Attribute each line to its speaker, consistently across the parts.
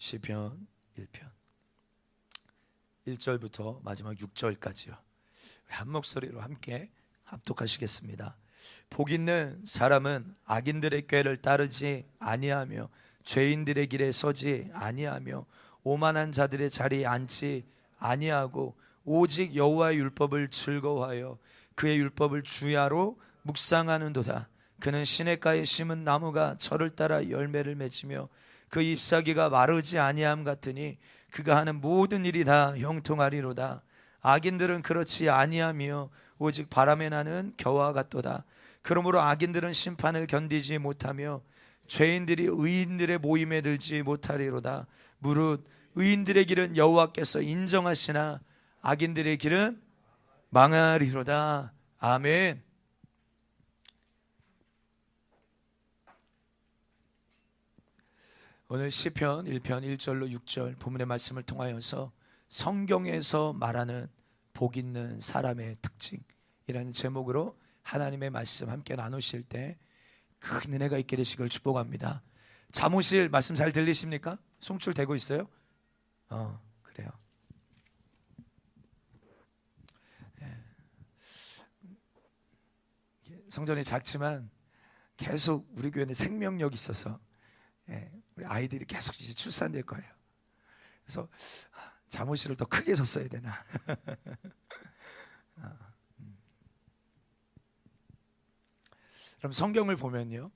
Speaker 1: 시편 1편 1절부터 마지막 6절까지요. 한 목소리로 함께 합독하시겠습니다. 복 있는 사람은 악인들의 꾀를 따르지 아니하며 죄인들의 길에 서지 아니하며 오만한 자들의 자리에 앉지 아니하고 오직 여호와의 율법을 즐거워하여 그의 율법을 주야로 묵상하는도다. 그는 시냇가에 심은 나무가 철을 따라 열매를 맺으며 그 잎사귀가 마르지 아니함 같으니 그가 하는 모든 일이 다 형통하리로다. 악인들은 그렇지 아니하며 오직 바람에 나는 겨와 같도다. 그러므로 악인들은 심판을 견디지 못하며 죄인들이 의인들의 모임에 들지 못하리로다. 무릇 의인들의 길은 여호와께서 인정하시나 악인들의 길은 망하리로다. 아멘. 오늘 시편 1편 1절로 6절 본문의 말씀을 통하여서 성경에서 말하는 복 있는 사람의 특징이라는 제목으로 하나님의 말씀 함께 나누실 때 큰 은혜가 있게 되시길 축복합니다. 잠오실 말씀 잘 들리십니까? 송출되고 있어요? 그래요. 성전이 작지만 계속 우리 교회는 생명력이 있어서 우리 아이들이 계속 이제 출산될 거예요. 그래서 잠옷실을 더 크게 줬어야 되나. 그럼 성경을 보면요,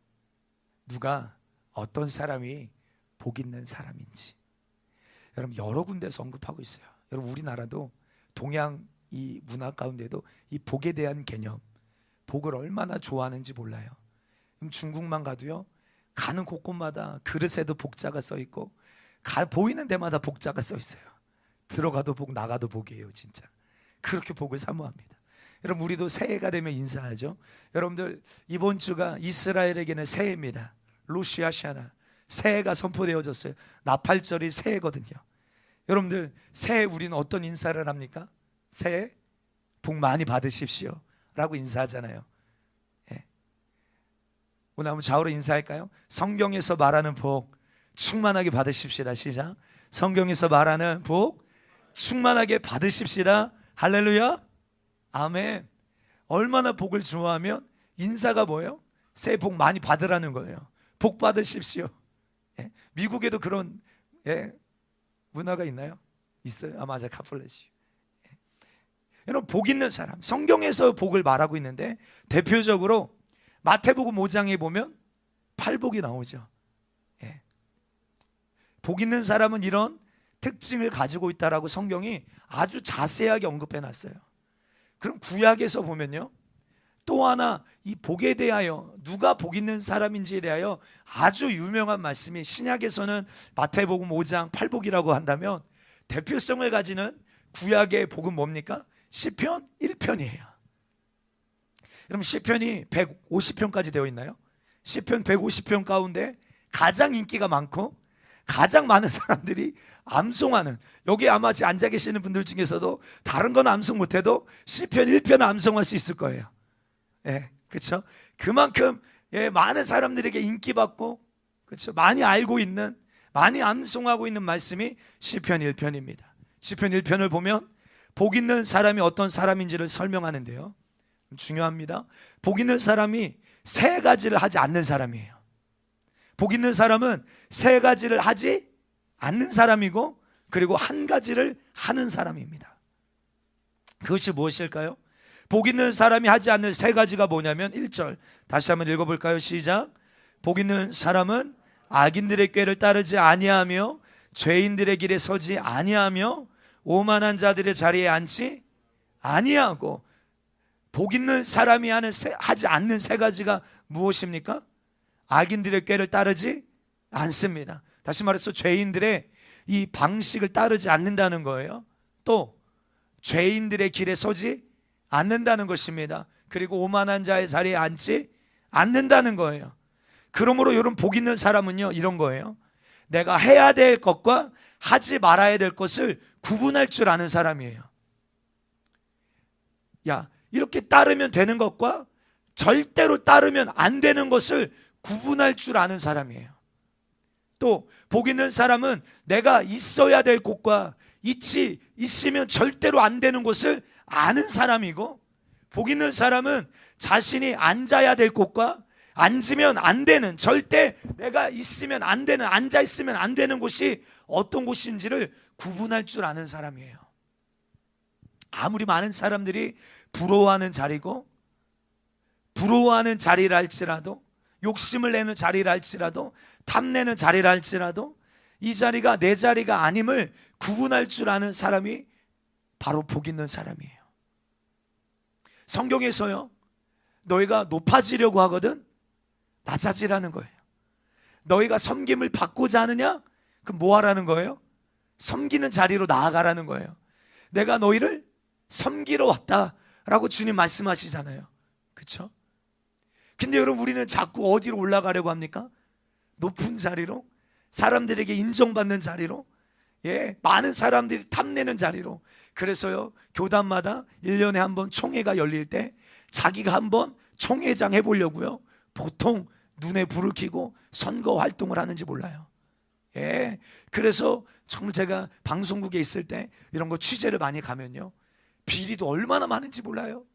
Speaker 1: 누가 어떤 사람이 복 있는 사람인지 여러분 여러 군데서 언급하고 있어요. 여러분 우리나라도 동양 이 문화 가운데도 이 복에 대한 개념, 복을 얼마나 좋아하는지 몰라요. 그럼 중국만 가도요, 가는 곳곳마다 그릇에도 복자가 써 있고 보이는 데마다 복자가 써 있어요. 들어가도 복, 나가도 복이에요. 진짜 그렇게 복을 사모합니다. 여러분 우리도 새해가 되면 인사하죠. 여러분들 이번 주가 이스라엘에게는 새해입니다. 로시아샤나, 새해가 선포되어졌어요. 나팔절이 새해거든요. 여러분들 새해 우리는 어떤 인사를 합니까? 새해 복 많이 받으십시오 라고 인사하잖아요. 오늘 한번 좌우로 인사할까요? 성경에서 말하는 복 충만하게 받으십시다. 시작. 성경에서 말하는 복 충만하게 받으십시다. 할렐루야. 아멘. 얼마나 복을 좋아하면 인사가 뭐예요? 새해 복 많이 받으라는 거예요. 복 받으십시오. 미국에도 그런 문화가 있나요? 있어요. 맞아, 카폴레시. 여러분 복 있는 사람, 성경에서 복을 말하고 있는데 대표적으로 마태복음 5장에 보면 팔복이 나오죠. 복 있는 사람은 이런 특징을 가지고 있다라고 성경이 아주 자세하게 언급해 놨어요. 그럼 구약에서 보면요, 또 하나 이 복에 대하여 누가 복 있는 사람인지에 대하여 아주 유명한 말씀이 신약에서는 마태복음 5장 팔복이라고 한다면 대표성을 가지는 구약의 복은 뭡니까? 시편 1편이에요. 그럼 시편이 150편까지 되어 있나요? 시편 150편 가운데 가장 인기가 많고 가장 많은 사람들이 암송하는, 여기 아마 앉아 계시는 분들 중에서도 다른 건 암송 못해도 시편 1편은 암송할 수 있을 거예요. 그렇죠? 그만큼 많은 사람들에게 인기받고, 그렇죠? 많이 알고 있는, 많이 암송하고 있는 말씀이 시편 1편입니다. 시편 1편을 보면 복 있는 사람이 어떤 사람인지를 설명하는데요, 중요합니다. 복 있는 사람이 세 가지를 하지 않는 사람이에요. 복 있는 사람은 세 가지를 하지 않는 사람이고, 그리고 한 가지를 하는 사람입니다. 그것이 무엇일까요? 복 있는 사람이 하지 않는 세 가지가 뭐냐면 1절 다시 한번 읽어볼까요? 시작. 복 있는 사람은 악인들의 꾀를 따르지 아니하며 죄인들의 길에 서지 아니하며 오만한 자들의 자리에 앉지 아니하고. 복 있는 사람이 하지 않는 세 가지가 무엇입니까? 악인들의 꾀를 따르지 않습니다. 다시 말해서 죄인들의 이 방식을 따르지 않는다는 거예요. 또 죄인들의 길에 서지 않는다는 것입니다. 그리고 오만한 자의 자리에 앉지 않는다는 거예요. 그러므로 여러분 복 있는 사람은요, 이런 거예요. 내가 해야 될 것과 하지 말아야 될 것을 구분할 줄 아는 사람이에요. 이렇게 따르면 되는 것과 절대로 따르면 안 되는 것을 구분할 줄 아는 사람이에요. 또 복 있는 사람은 내가 있어야 될 곳과 있으면 절대로 안 되는 곳을 아는 사람이고, 복 있는 사람은 자신이 앉아야 될 곳과 앉으면 안 되는, 절대 내가 있으면 안 되는, 앉아 있으면 안 되는 곳이 어떤 곳인지를 구분할 줄 아는 사람이에요. 아무리 많은 사람들이 부러워하는 자리고, 부러워하는 자리를 할지라도, 욕심을 내는 자리를 할지라도, 탐내는 자리를 할지라도, 이 자리가 내 자리가 아님을 구분할 줄 아는 사람이 바로 복 있는 사람이에요. 성경에서요, 너희가 높아지려고 하거든 낮아지라는 거예요. 너희가 섬김을 받고자 하느냐? 그럼 뭐 하라는 거예요? 섬기는 자리로 나아가라는 거예요. 내가 너희를 섬기러 왔다라고 주님 말씀하시잖아요. 그렇죠? 근데 여러분, 우리는 자꾸 어디로 올라가려고 합니까? 높은 자리로, 사람들에게 인정받는 자리로, 많은 사람들이 탐내는 자리로. 그래서요, 교단마다 1년에 한 번 총회가 열릴 때 자기가 한번 총회장 해보려고요, 보통 눈에 불을 켜고 선거 활동을 하는지 몰라요. 그래서 정말 제가 방송국에 있을 때 이런 거 취재를 많이 가면요, 비리도 얼마나 많은지 몰라요.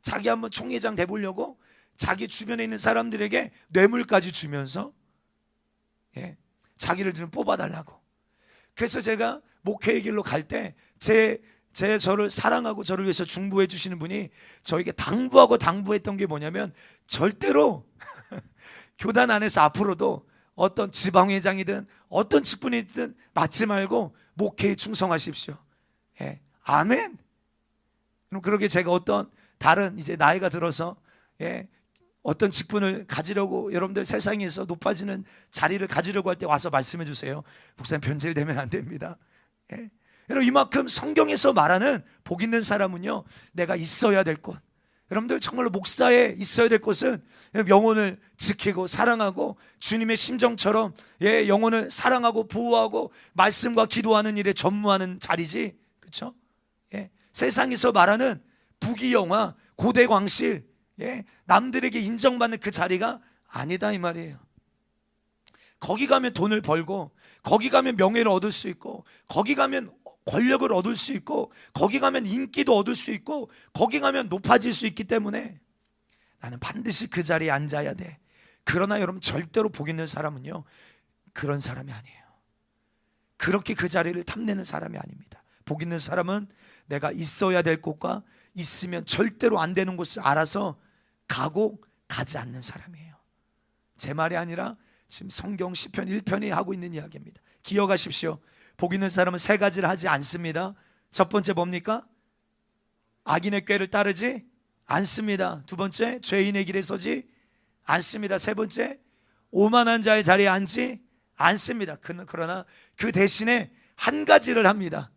Speaker 1: 자기 한번 총회장 돼보려고 자기 주변에 있는 사람들에게 뇌물까지 주면서 자기를 좀 뽑아달라고. 그래서 제가 목회의 길로 갈 때 저를 사랑하고 저를 위해서 중보해 주시는 분이 저에게 당부했던 게 뭐냐면, 절대로 교단 안에서 앞으로도 어떤 지방회장이든 어떤 직분이든 맡지 말고 목회에 충성하십시오. 아멘. 그럼 그러게 제가 어떤 다른 이제 나이가 들어서 어떤 직분을 가지려고, 여러분들 세상에서 높아지는 자리를 가지려고 할 때 와서 말씀해 주세요. 목사님, 변질되면 안 됩니다. 여러분, 이만큼 성경에서 말하는 복 있는 사람은요, 내가 있어야 될 곳, 여러분들 정말로 목사에 있어야 될 곳은 영혼을 지키고 사랑하고 주님의 심정처럼 영혼을 사랑하고 보호하고 말씀과 기도하는 일에 전무하는 자리지. 그렇죠? 세상에서 말하는 부귀영화, 고대광실, 남들에게 인정받는 그 자리가 아니다 이 말이에요. 거기 가면 돈을 벌고, 거기 가면 명예를 얻을 수 있고, 거기 가면 권력을 얻을 수 있고, 거기 가면 인기도 얻을 수 있고, 거기 가면 높아질 수 있기 때문에 나는 반드시 그 자리에 앉아야 돼. 그러나 여러분, 절대로 복 있는 사람은요, 그런 사람이 아니에요. 그렇게 그 자리를 탐내는 사람이 아닙니다. 복 있는 사람은 내가 있어야 될 곳과 있으면 절대로 안 되는 곳을 알아서 가고 가지 않는 사람이에요. 제 말이 아니라 지금 성경 시편 1편이 하고 있는 이야기입니다. 기억하십시오. 복 있는 사람은 세 가지를 하지 않습니다. 첫 번째 뭡니까? 악인의 꾀를 따르지 않습니다. 두 번째, 죄인의 길에 서지 않습니다. 세 번째, 오만한 자의 자리에 앉지 않습니다. 그러나 그 대신에 한 가지를 합니다.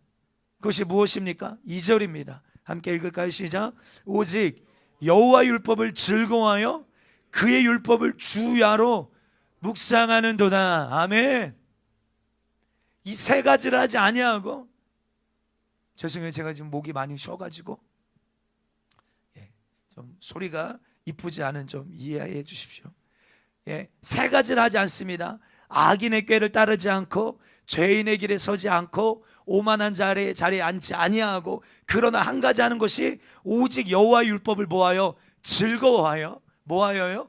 Speaker 1: 그것이 무엇입니까? 2절입니다. 함께 읽을까요? 시작. 오직 여호와 율법을 즐거워하여 그의 율법을 주야로 묵상하는도다. 아멘. 이 세 가지를 하지 아니하고, 죄송해요, 제가 지금 목이 많이 쉬어가지고 좀 소리가 이쁘지 않은 좀 이해해 주십시오. 세 가지를 하지 않습니다. 악인의 꾀를 따르지 않고, 죄인의 길에 서지 않고, 오만한 자리에 앉지 아니하고, 그러나 한 가지 하는 것이 오직 여호와의 율법을 뭐하여? 즐거워하여. 뭐하여요?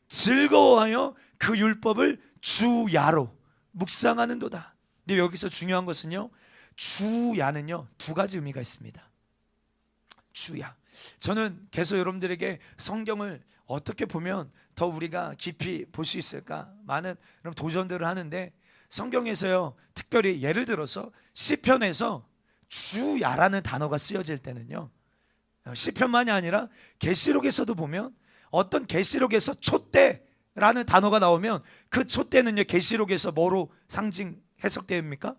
Speaker 1: 즐거워하여 그 율법을 주야로 묵상하는도다. 근데 여기서 중요한 것은요, 주야는요 두 가지 의미가 있습니다. 주야. 저는 계속 여러분들에게 성경을 어떻게 보면 더 우리가 깊이 볼 수 있을까, 많은 그런 도전들을 하는데, 성경에서요 특별히 예를 들어서 시편에서 주야라는 단어가 쓰여질 때는요, 시편만이 아니라 계시록에서도 보면 어떤 계시록에서 촛대라는 단어가 나오면 그 촛대는요 계시록에서 뭐로 상징 해석됩니까?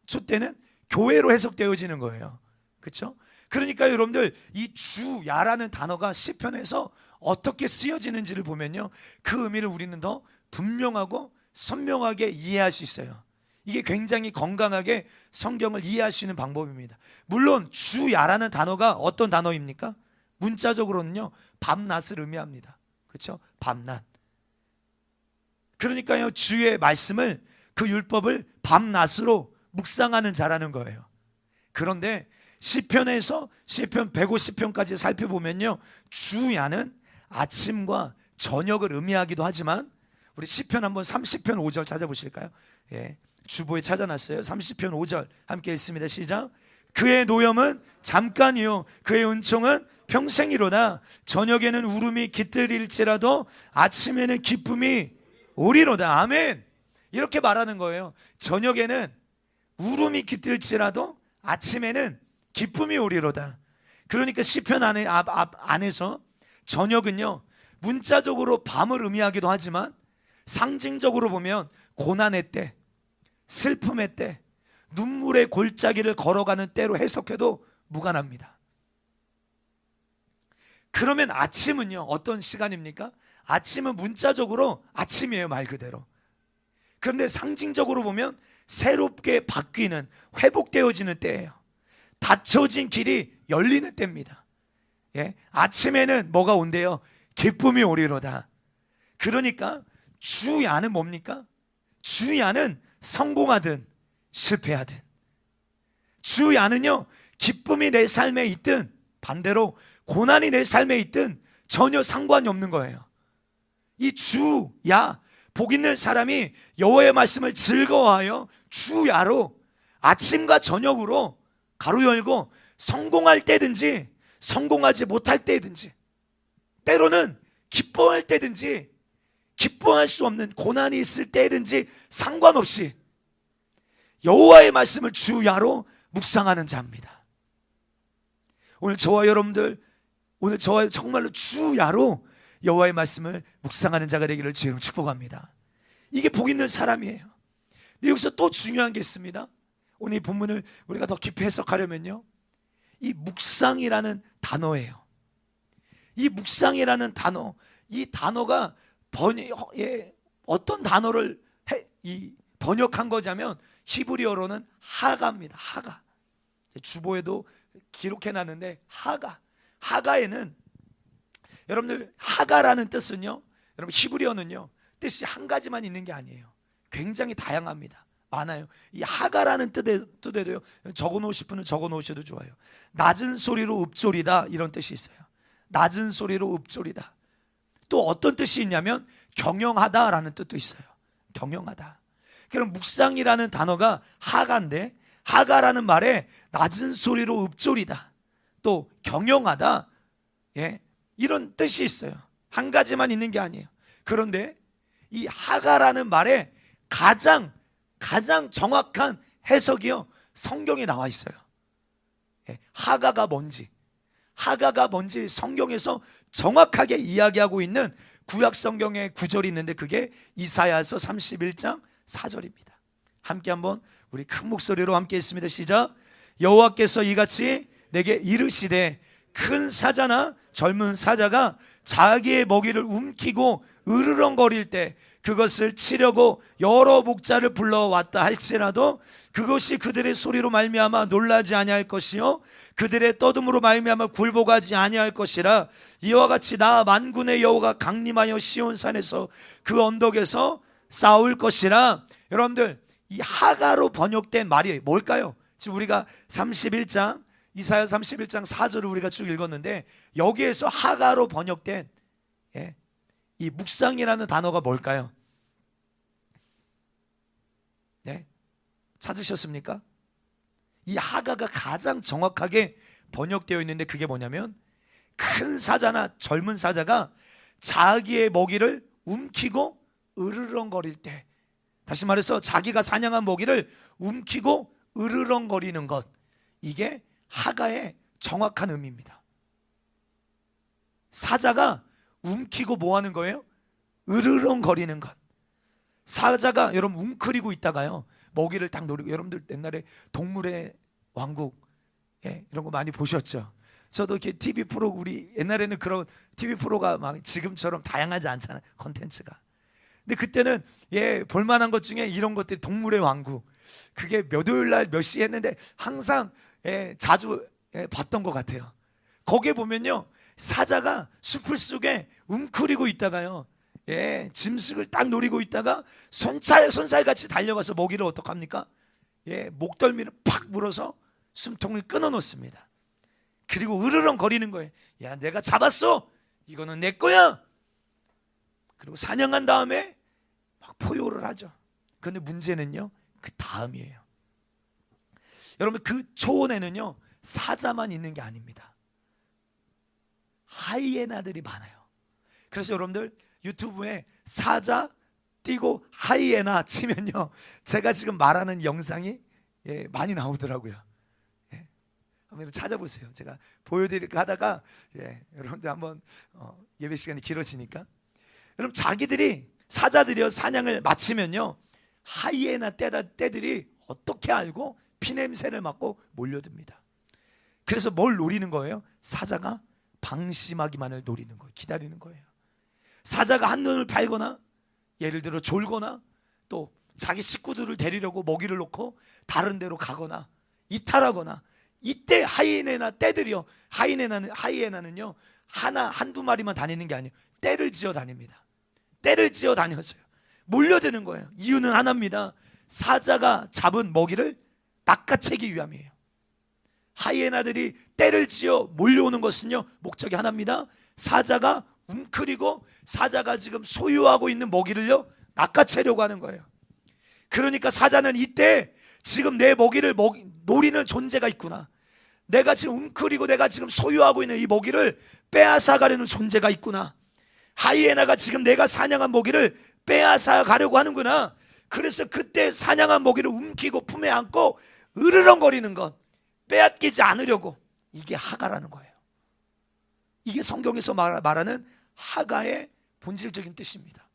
Speaker 1: 촛대는 교회로 해석되어지는 거예요. 그렇죠? 그러니까 여러분들, 이 주야라는 단어가 시편에서 어떻게 쓰여지는지를 보면요, 그 의미를 우리는 더 분명하고 선명하게 이해할 수 있어요. 이게 굉장히 건강하게 성경을 이해할 수 있는 방법입니다. 물론 주야라는 단어가 어떤 단어입니까? 문자적으로는요 밤낮을 의미합니다. 그렇죠? 밤낮. 그러니까요, 주의 말씀을, 그 율법을 밤낮으로 묵상하는 자라는 거예요. 그런데 시편에서 시편 150편까지 살펴보면요, 주야는 아침과 저녁을 의미하기도 하지만, 우리 시편 한번 30편 5절 찾아보실까요? 예, 주보에 찾아놨어요. 30편 5절 함께 읽습니다. 시작. 그의 노염은 잠깐이요 그의 은총은 평생이로다. 저녁에는 울음이 깃들일지라도 아침에는 기쁨이 오리로다. 아멘. 이렇게 말하는 거예요. 저녁에는 울음이 깃들지라도 아침에는 기쁨이 오리로다. 그러니까 시편 안에서 저녁은요, 문자적으로 밤을 의미하기도 하지만 상징적으로 보면 고난의 때, 슬픔의 때, 눈물의 골짜기를 걸어가는 때로 해석해도 무관합니다. 그러면 아침은요, 어떤 시간입니까? 아침은 문자적으로 아침이에요, 말 그대로. 그런데 상징적으로 보면 새롭게 바뀌는, 회복되어지는 때예요. 닫혀진 길이 열리는 때입니다. 예? 아침에는 뭐가 온대요? 기쁨이 오리로다. 그러니까 주야는 뭡니까? 주야는 성공하든 실패하든, 주야는요, 기쁨이 내 삶에 있든 반대로 고난이 내 삶에 있든 전혀 상관이 없는 거예요. 이 주야, 복 있는 사람이 여호와의 말씀을 즐거워하여 주야로 아침과 저녁으로 가로 열고 성공할 때든지 성공하지 못할 때든지, 때로는 기뻐할 때든지 기뻐할 수 없는 고난이 있을 때든지 상관없이 여호와의 말씀을 주야로 묵상하는 자입니다. 오늘 저와 여러분들, 오늘 저와 정말로 주야로 여호와의 말씀을 묵상하는 자가 되기를 주로 축복합니다. 이게 복 있는 사람이에요. 근데 여기서 또 중요한 게 있습니다. 오늘 이 본문을 우리가 더 깊이 해석하려면요, 이 묵상이라는 단어예요. 이 묵상이라는 단어, 이 단어가 어떤 단어를 번역한 거냐면 히브리어로는 하가입니다. 하가. 주보에도 기록해놨는데 하가에는, 여러분들 하가라는 뜻은요, 여러분 히브리어는요, 뜻이 한 가지만 있는 게 아니에요. 굉장히 다양합니다. 많아요. 이 하가라는 뜻에도요, 적어놓으실 분은 적어놓으셔도 좋아요. 낮은 소리로 읊조리다, 이런 뜻이 있어요. 낮은 소리로 읊조리다. 또 어떤 뜻이 있냐면 경영하다라는 뜻도 있어요. 경영하다. 그럼 묵상이라는 단어가 하가인데, 하가라는 말에 낮은 소리로 읊조리다, 또 경영하다, 예, 이런 뜻이 있어요. 한 가지만 있는 게 아니에요. 그런데 이 하가라는 말에 가장 정확한 해석이요, 성경에 나와 있어요. 예, 하가가 뭔지 성경에서 정확하게 이야기하고 있는 구약 성경의 구절이 있는데, 그게 이사야서 31장 4절입니다. 함께 한번 우리 큰 목소리로 함께 했습니다. 시작. 여호와께서 이같이 내게 이르시되, 큰 사자나 젊은 사자가 자기의 먹이를 움키고 으르렁거릴 때 그것을 치려고 여러 목자를 불러왔다 할지라도 그것이 그들의 소리로 말미암아 놀라지 아니할 것이요 그들의 떠듬으로 말미암아 굴복하지 아니할 것이라. 이와 같이 나 만군의 여호와가 강림하여 시온산에서 그 언덕에서 싸울 것이라. 여러분들, 이 하가로 번역된 말이 뭘까요? 지금 우리가 31장, 이사야 31장 4절을 우리가 쭉 읽었는데, 여기에서 하가로 번역된 이 묵상이라는 단어가 뭘까요? 네? 찾으셨습니까? 이 하가가 가장 정확하게 번역되어 있는데, 그게 뭐냐면 큰 사자나 젊은 사자가 자기의 먹이를 움키고 으르렁거릴 때, 다시 말해서 자기가 사냥한 먹이를 움키고 으르렁거리는 것, 이게 하가의 정확한 의미입니다. 사자가 움키고 뭐 하는 거예요? 으르렁거리는 것. 사자가 여러분 웅크리고 있다가요, 먹이를 딱 노리고, 여러분들 옛날에 동물의 왕국, 이런 거 많이 보셨죠? 저도 이렇게 TV 프로, 우리 옛날에는 그런 TV 프로가 막 지금처럼 다양하지 않잖아요, 콘텐츠가. 근데 그때는 볼만한 것 중에 이런 것들이, 동물의 왕국, 그게 몇 월날 몇 시에 했는데 항상 자주 봤던 것 같아요. 거기에 보면요, 사자가 숲을 속에 웅크리고 있다가요, 예, 짐승을 딱 노리고 있다가 손살같이 달려가서 먹이를 어떡합니까? 예, 목덜미를 팍 물어서 숨통을 끊어 놓습니다. 그리고 으르렁 거리는 거예요. 야, 내가 잡았어. 이거는 내 거야. 그리고 사냥한 다음에 막 포효를 하죠. 그런데 문제는요, 그 다음이에요. 여러분, 그 초원에는요 사자만 있는 게 아닙니다. 하이에나들이 많아요. 그래서 여러분들 유튜브에 사자 띄고 하이에나 치면요, 제가 지금 말하는 영상이 많이 나오더라고요. 한번 찾아보세요. 제가 보여드릴까 하다가 여러분들 한번 예배 시간이 길어지니까, 여러분 자기들이 사자들이요 사냥을 마치면요 하이에나 떼들이 어떻게 알고 피냄새를 맡고 몰려듭니다. 그래서 뭘 노리는 거예요? 사자가 방심하기만을 노리는 거예요. 기다리는 거예요. 사자가 한눈을 팔거나 예를 들어 졸거나 또 자기 식구들을 데리려고 먹이를 놓고 다른 데로 가거나 이탈하거나, 이때 하이에나 떼들이요, 하이에나는요 한두 마리만 다니는 게 아니에요. 떼를 지어 다닙니다. 떼를 지어 다녔어요. 몰려드는 거예요. 이유는 하나입니다. 사자가 잡은 먹이를 낚아채기 위함이에요. 하이에나들이 떼를 지어 몰려오는 것은요 목적이 하나입니다. 사자가 웅크리고 사자가 지금 소유하고 있는 먹이를요 낚아채려고 하는 거예요. 그러니까 사자는 이때 지금 내 먹이를 노리는 존재가 있구나, 내가 지금 웅크리고 내가 지금 소유하고 있는 이 먹이를 빼앗아 가려는 존재가 있구나, 하이에나가 지금 내가 사냥한 먹이를 빼앗아 가려고 하는구나. 그래서 그때 사냥한 먹이를 움키고 품에 안고 으르렁거리는 것, 빼앗기지 않으려고, 이게 하가라는 거예요. 이게 성경에서 말하는 하가의 본질적인 뜻입니다.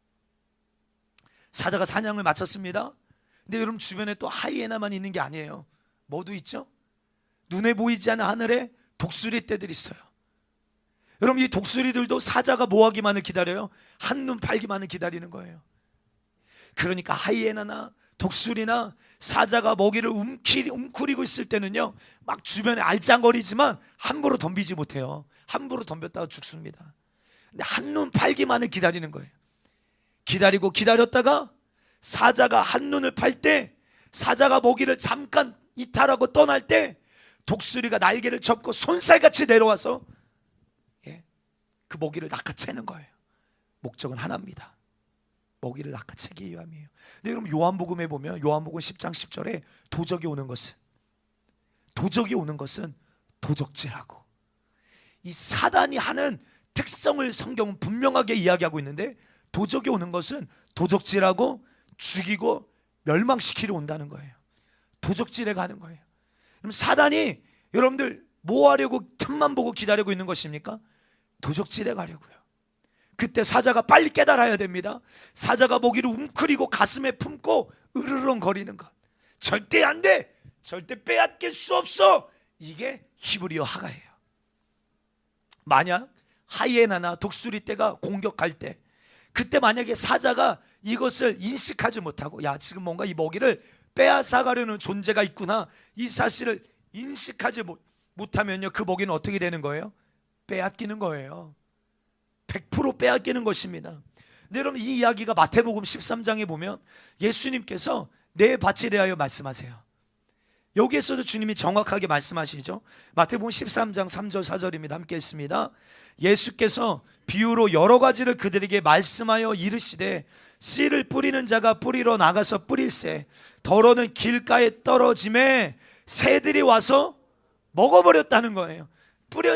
Speaker 1: 사자가 사냥을 마쳤습니다. 근데 여러분 주변에 또 하이에나만 있는 게 아니에요. 뭐도 있죠? 눈에 보이지 않는 하늘에 독수리 떼들이 있어요. 여러분 이 독수리들도 사자가 뭐하기만을 기다려요? 한눈 팔기만을 기다리는 거예요. 그러니까 하이에나나 독수리나 사자가 먹이를 웅크리고 있을 때는요 막 주변에 알짱거리지만 함부로 덤비지 못해요. 함부로 덤볐다가 죽습니다. 근데 한눈 팔기만을 기다리는 거예요. 기다리고 기다렸다가 사자가 한눈을 팔 때, 사자가 먹이를 잠깐 이탈하고 떠날 때 독수리가 날개를 접고 손살같이 내려와서 그 먹이를 낚아채는 거예요. 목적은 하나입니다. 먹이를 낚아채기 위함이에요. 근데 여러분 요한복음에 보면 요한복음 10장 10절에 도적이 오는 것은 도적질하고, 이 사단이 하는 특성을 성경은 분명하게 이야기하고 있는데, 도적이 오는 것은 도적질하고 죽이고 멸망시키러 온다는 거예요. 도적질에 가는 거예요. 그럼 사단이 여러분들 뭐 하려고 틈만 보고 기다리고 있는 것입니까? 도적질에 가려고요. 그때 사자가 빨리 깨달아야 됩니다. 사자가 먹이를 웅크리고 가슴에 품고 으르렁 거리는 것, 절대 안 돼, 절대 빼앗길 수 없어, 이게 히브리어 하가예요. 만약 하이에나나 독수리 떼가 공격할 때, 그때 만약에 사자가 이것을 인식하지 못하고, 야 지금 뭔가 이 먹이를 빼앗아 가려는 존재가 있구나, 이 사실을 인식하지 못하면요 그 먹이는 어떻게 되는 거예요? 빼앗기는 거예요. 100% 빼앗기는 것입니다. 근데 여러분 이 이야기가 마태복음 13장에 보면 예수님께서 내 밭에 대하여 말씀하세요. 여기에서도 주님이 정확하게 말씀하시죠. 마태복음 13장 3절 4절입니다. 함께 읽습니다. 예수께서 비유로 여러 가지를 그들에게 말씀하여 이르시되, 씨를 뿌리는 자가 뿌리러 나가서 뿌릴새 더러는 길가에 떨어짐에 새들이 와서 먹어버렸다는 거예요.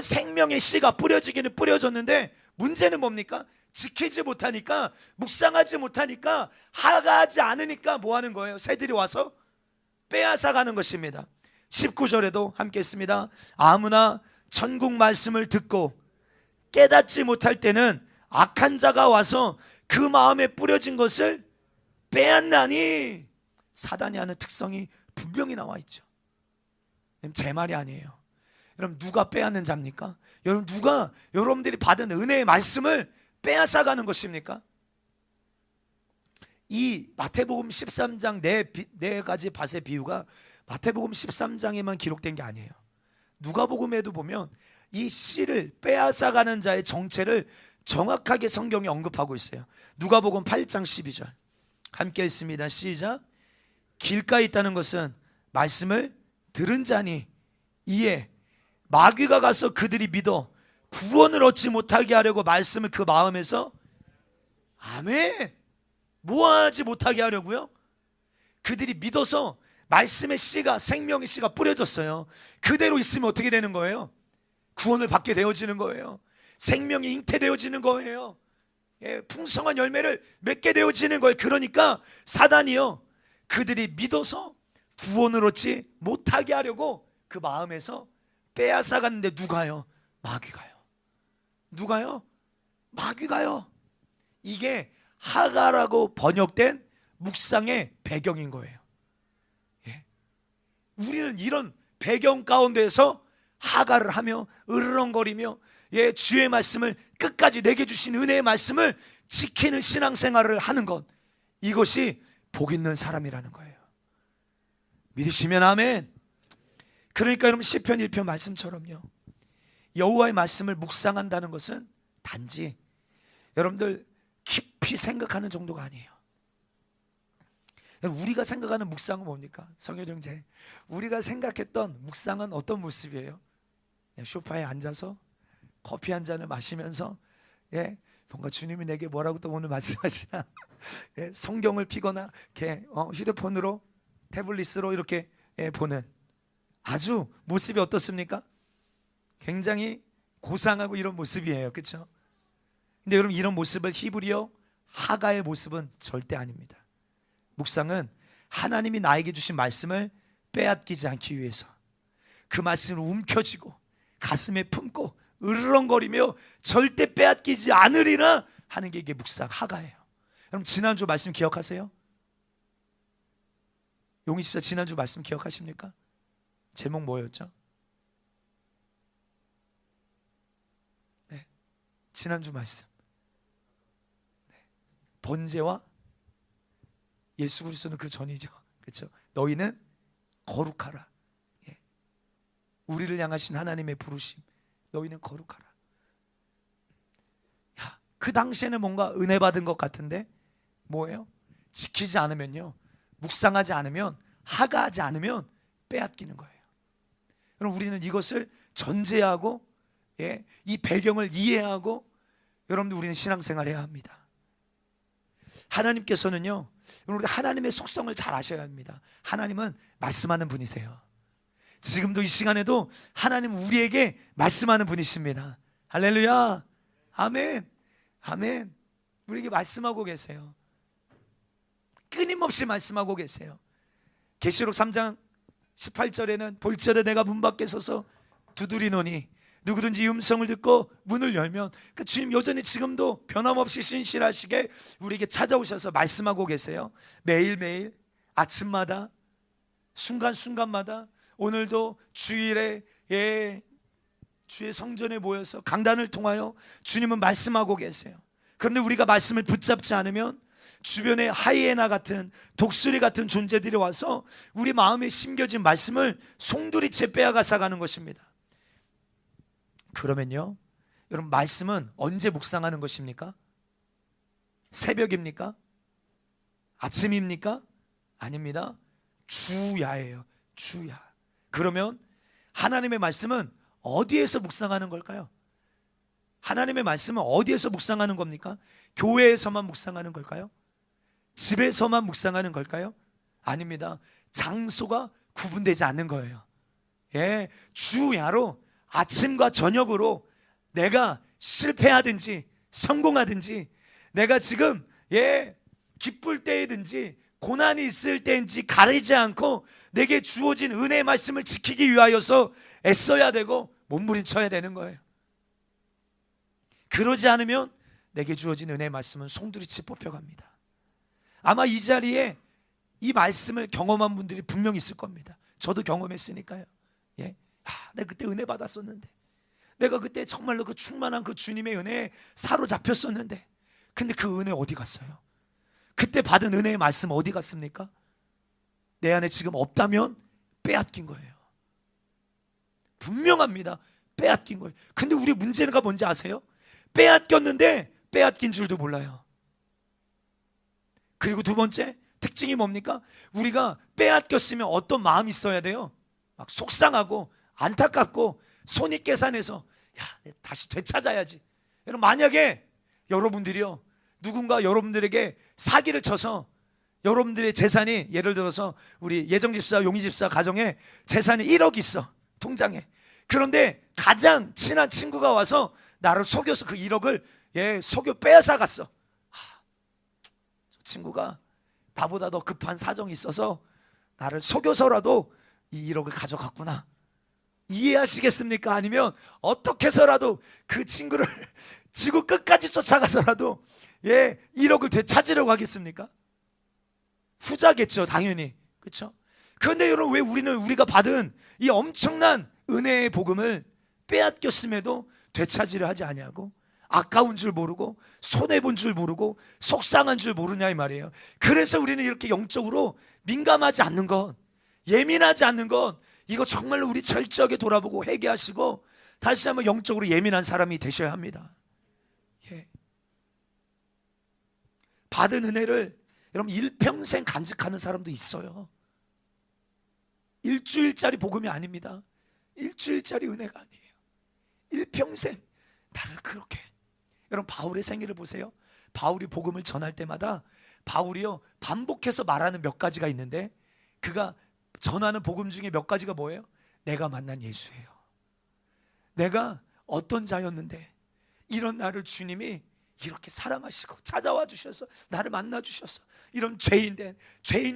Speaker 1: 생명의 씨가 뿌려지기는 뿌려졌는데 문제는 뭡니까? 지키지 못하니까, 묵상하지 못하니까, 하가하지 않으니까 뭐 하는 거예요? 새들이 와서 빼앗아 가는 것입니다. 19절에도 함께 했습니다. 아무나 천국 말씀을 듣고 깨닫지 못할 때는 악한 자가 와서 그 마음에 뿌려진 것을 빼앗나니, 사단이 하는 특성이 분명히 나와 있죠. 제 말이 아니에요. 여러분 누가 빼앗는 자입니까? 여러분 누가 여러분들이 받은 은혜의 말씀을 빼앗아가는 것입니까? 이 마태복음 13장 네 가지 밭의 비유가 마태복음 13장에만 기록된 게 아니에요. 누가복음에도 보면 이 씨를 빼앗아가는 자의 정체를 정확하게 성경이 언급하고 있어요. 누가복음 8장 12절 함께 읽습니다. 시작. 길가에 있다는 것은 말씀을 들은 자니 이에 마귀가 가서 그들이 믿어 구원을 얻지 못하게 하려고 말씀을 그 마음에서 아멘 뭐하지 못하게 하려고요? 그들이 믿어서 말씀의 씨가 생명의 씨가 뿌려졌어요. 그대로 있으면 어떻게 되는 거예요? 구원을 받게 되어지는 거예요. 생명이 잉태되어지는 거예요. 예, 풍성한 열매를 맺게 되어지는 거예요. 그러니까 사단이요 그들이 믿어서 구원을 얻지 못하게 하려고 그 마음에서 빼앗아갔는데 누가요? 마귀가요. 누가요? 마귀가요. 이게 하가라고 번역된 묵상의 배경인 거예요. 예. 우리는 이런 배경 가운데서 하가를 하며 으르렁거리며 예, 주의 말씀을 끝까지 내게 주신 은혜의 말씀을 지키는 신앙생활을 하는 것, 이것이 복 있는 사람이라는 거예요. 믿으시면 아멘. 그러니까 여러분 시편 1편 말씀처럼요 여호와의 말씀을 묵상한다는 것은 단지 여러분들 깊이 생각하는 정도가 아니에요. 우리가 생각하는 묵상은 뭡니까? 성효정제 우리가 생각했던 묵상은 어떤 모습이에요? 소파에 앉아서 커피 한 잔을 마시면서 예, 뭔가 주님이 내게 뭐라고 또 오늘 말씀하시나 예, 성경을 피거나 이렇게 휴대폰으로 태블릿으로 이렇게 예, 보는 아주 모습이 어떻습니까? 굉장히 고상하고 이런 모습이에요. 그렇죠? 근데 여러분 이런 모습을 히브리어 하가의 모습은 절대 아닙니다. 묵상은 하나님이 나에게 주신 말씀을 빼앗기지 않기 위해서 그 말씀을 움켜쥐고 가슴에 품고 으르렁거리며 절대 빼앗기지 않으리라 하는 게 이게 묵상 하가예요. 여러분 지난주 말씀 기억하세요? 용인십자 지난주 말씀 기억하십니까? 제목 뭐였죠? 네, 지난주 말씀 네. 번제와 예수 그리스도는 그 전이죠. 그렇죠? 너희는 거룩하라. 예. 우리를 향하신 하나님의 부르심 너희는 거룩하라. 야, 그 당시에는 뭔가 은혜 받은 것 같은데 뭐예요? 지키지 않으면요 묵상하지 않으면 하가하지 않으면 빼앗기는 거예요. 그럼 우리는 이것을 전제하고 예, 이 배경을 이해하고 여러분들 우리는 신앙생활해야 합니다. 하나님께서는요 우리 하나님의 속성을 잘 아셔야 합니다. 하나님은 말씀하는 분이세요. 지금도 이 시간에도 하나님 우리에게 말씀하는 분이십니다. 할렐루야 아멘 아멘. 우리에게 말씀하고 계세요. 끊임없이 말씀하고 계세요. 계시록 3장 18절에는 볼지어다 내가 문 밖에 서서 두드리노니 누구든지 이 음성을 듣고 문을 열면 그 주님 여전히 지금도 변함없이 신실하시게 우리에게 찾아오셔서 말씀하고 계세요. 매일매일 아침마다 순간순간마다 오늘도 주일에 예, 주의 성전에 모여서 강단을 통하여 주님은 말씀하고 계세요. 그런데 우리가 말씀을 붙잡지 않으면 주변에 하이에나 같은 독수리 같은 존재들이 와서 우리 마음에 심겨진 말씀을 송두리째 빼앗아가 가는 것입니다. 그러면요 여러분 말씀은 언제 묵상하는 것입니까? 새벽입니까? 아침입니까? 아닙니다. 주야예요. 주야. 그러면 하나님의 말씀은 어디에서 묵상하는 걸까요? 하나님의 말씀은 어디에서 묵상하는 겁니까? 교회에서만 묵상하는 걸까요? 집에서만 묵상하는 걸까요? 아닙니다. 장소가 구분되지 않는 거예요. 예, 주야로 아침과 저녁으로 내가 실패하든지 성공하든지 내가 지금 예 기쁠 때이든지 고난이 있을 때인지 가리지 않고 내게 주어진 은혜의 말씀을 지키기 위하여서 애써야 되고 몸부림쳐야 되는 거예요. 그러지 않으면 내게 주어진 은혜의 말씀은 송두리째 뽑혀갑니다. 아마 이 자리에 이 말씀을 경험한 분들이 분명히 있을 겁니다. 저도 경험했으니까요. 예, 내가 그때 은혜 받았었는데, 내가 그때 정말로 그 충만한 그 주님의 은혜에 사로잡혔었는데, 근데 그 은혜 어디 갔어요? 그때 받은 은혜의 말씀 어디 갔습니까? 내 안에 지금 없다면 빼앗긴 거예요. 분명합니다. 빼앗긴 거예요. 근데 우리 문제가 뭔지 아세요? 빼앗겼는데 빼앗긴 줄도 몰라요. 그리고 두 번째 특징이 뭡니까? 우리가 빼앗겼으면 어떤 마음이 있어야 돼요? 막 속상하고 안타깝고 손이 깨산해서 다시 되찾아야지. 여러분, 만약에 여러분들이요, 누군가 여러분들에게 사기를 쳐서 여러분들의 재산이, 예를 들어서 우리 예정집사, 용의집사 가정에 재산이 1억 있어, 통장에. 그런데 가장 친한 친구가 와서 나를 속여서 그 1억을 속여 빼앗아 갔어. 저 친구가 나보다 더 급한 사정이 있어서 나를 속여서라도 이 1억을 가져갔구나. 이해하시겠습니까? 아니면 어떻게 해서라도 그 친구를 지구 끝까지 쫓아가서라도 1억을 되찾으려고 하겠습니까? 후자겠죠, 당연히. 그렇죠? 그런데 여러분, 왜 우리가 받은 이 엄청난 은혜의 복음을 빼앗겼음에도 되찾으려 하지 아니하고, 아까운 줄 모르고 손해본 줄 모르고 속상한 줄 모르냐 이 말이에요. 그래서 우리는 이렇게 영적으로 민감하지 않는 것, 예민하지 않는 것, 이거 정말로 우리 철저하게 돌아보고 회개하시고 다시 한번 영적으로 예민한 사람이 되셔야 합니다. 받은 은혜를 여러분 일평생 간직하는 사람도 있어요. 일주일짜리 복음이 아닙니다. 일주일짜리 은혜가 아니에요. 일평생 나를 그렇게. 여러분, 바울의 생애를 보세요. 바울이 복음을 전할 때마다 바울이요, 반복해서 말하는 몇 가지가 있는데, 그가 전하는 복음 중에 몇 가지가 뭐예요? 내가 만난 예수예요. 내가 어떤 자였는데 이런 나를 주님이 이렇게 사랑하시고 찾아와 주셔서 나를 만나 주셔서 이런 죄인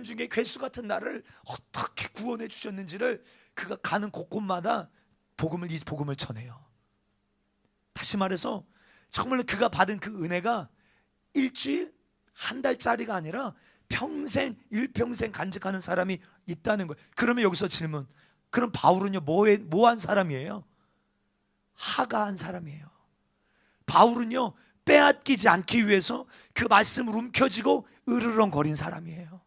Speaker 1: 중에 괴수 같은 나를 어떻게 구원해 주셨는지를 그가 가는 곳곳마다 이 복음을 전해요. 다시 말해서 정말로 그가 받은 그 은혜가 일주일, 한 달짜리가 아니라 평생, 일평생 간직하는 사람이 있다는 거예요. 그러면 여기서 질문, 그럼 바울은요 뭐한 사람이에요? 하가한 사람이에요. 바울은요 빼앗기지 않기 위해서 그 말씀을 움켜쥐고 으르렁거린 사람이에요.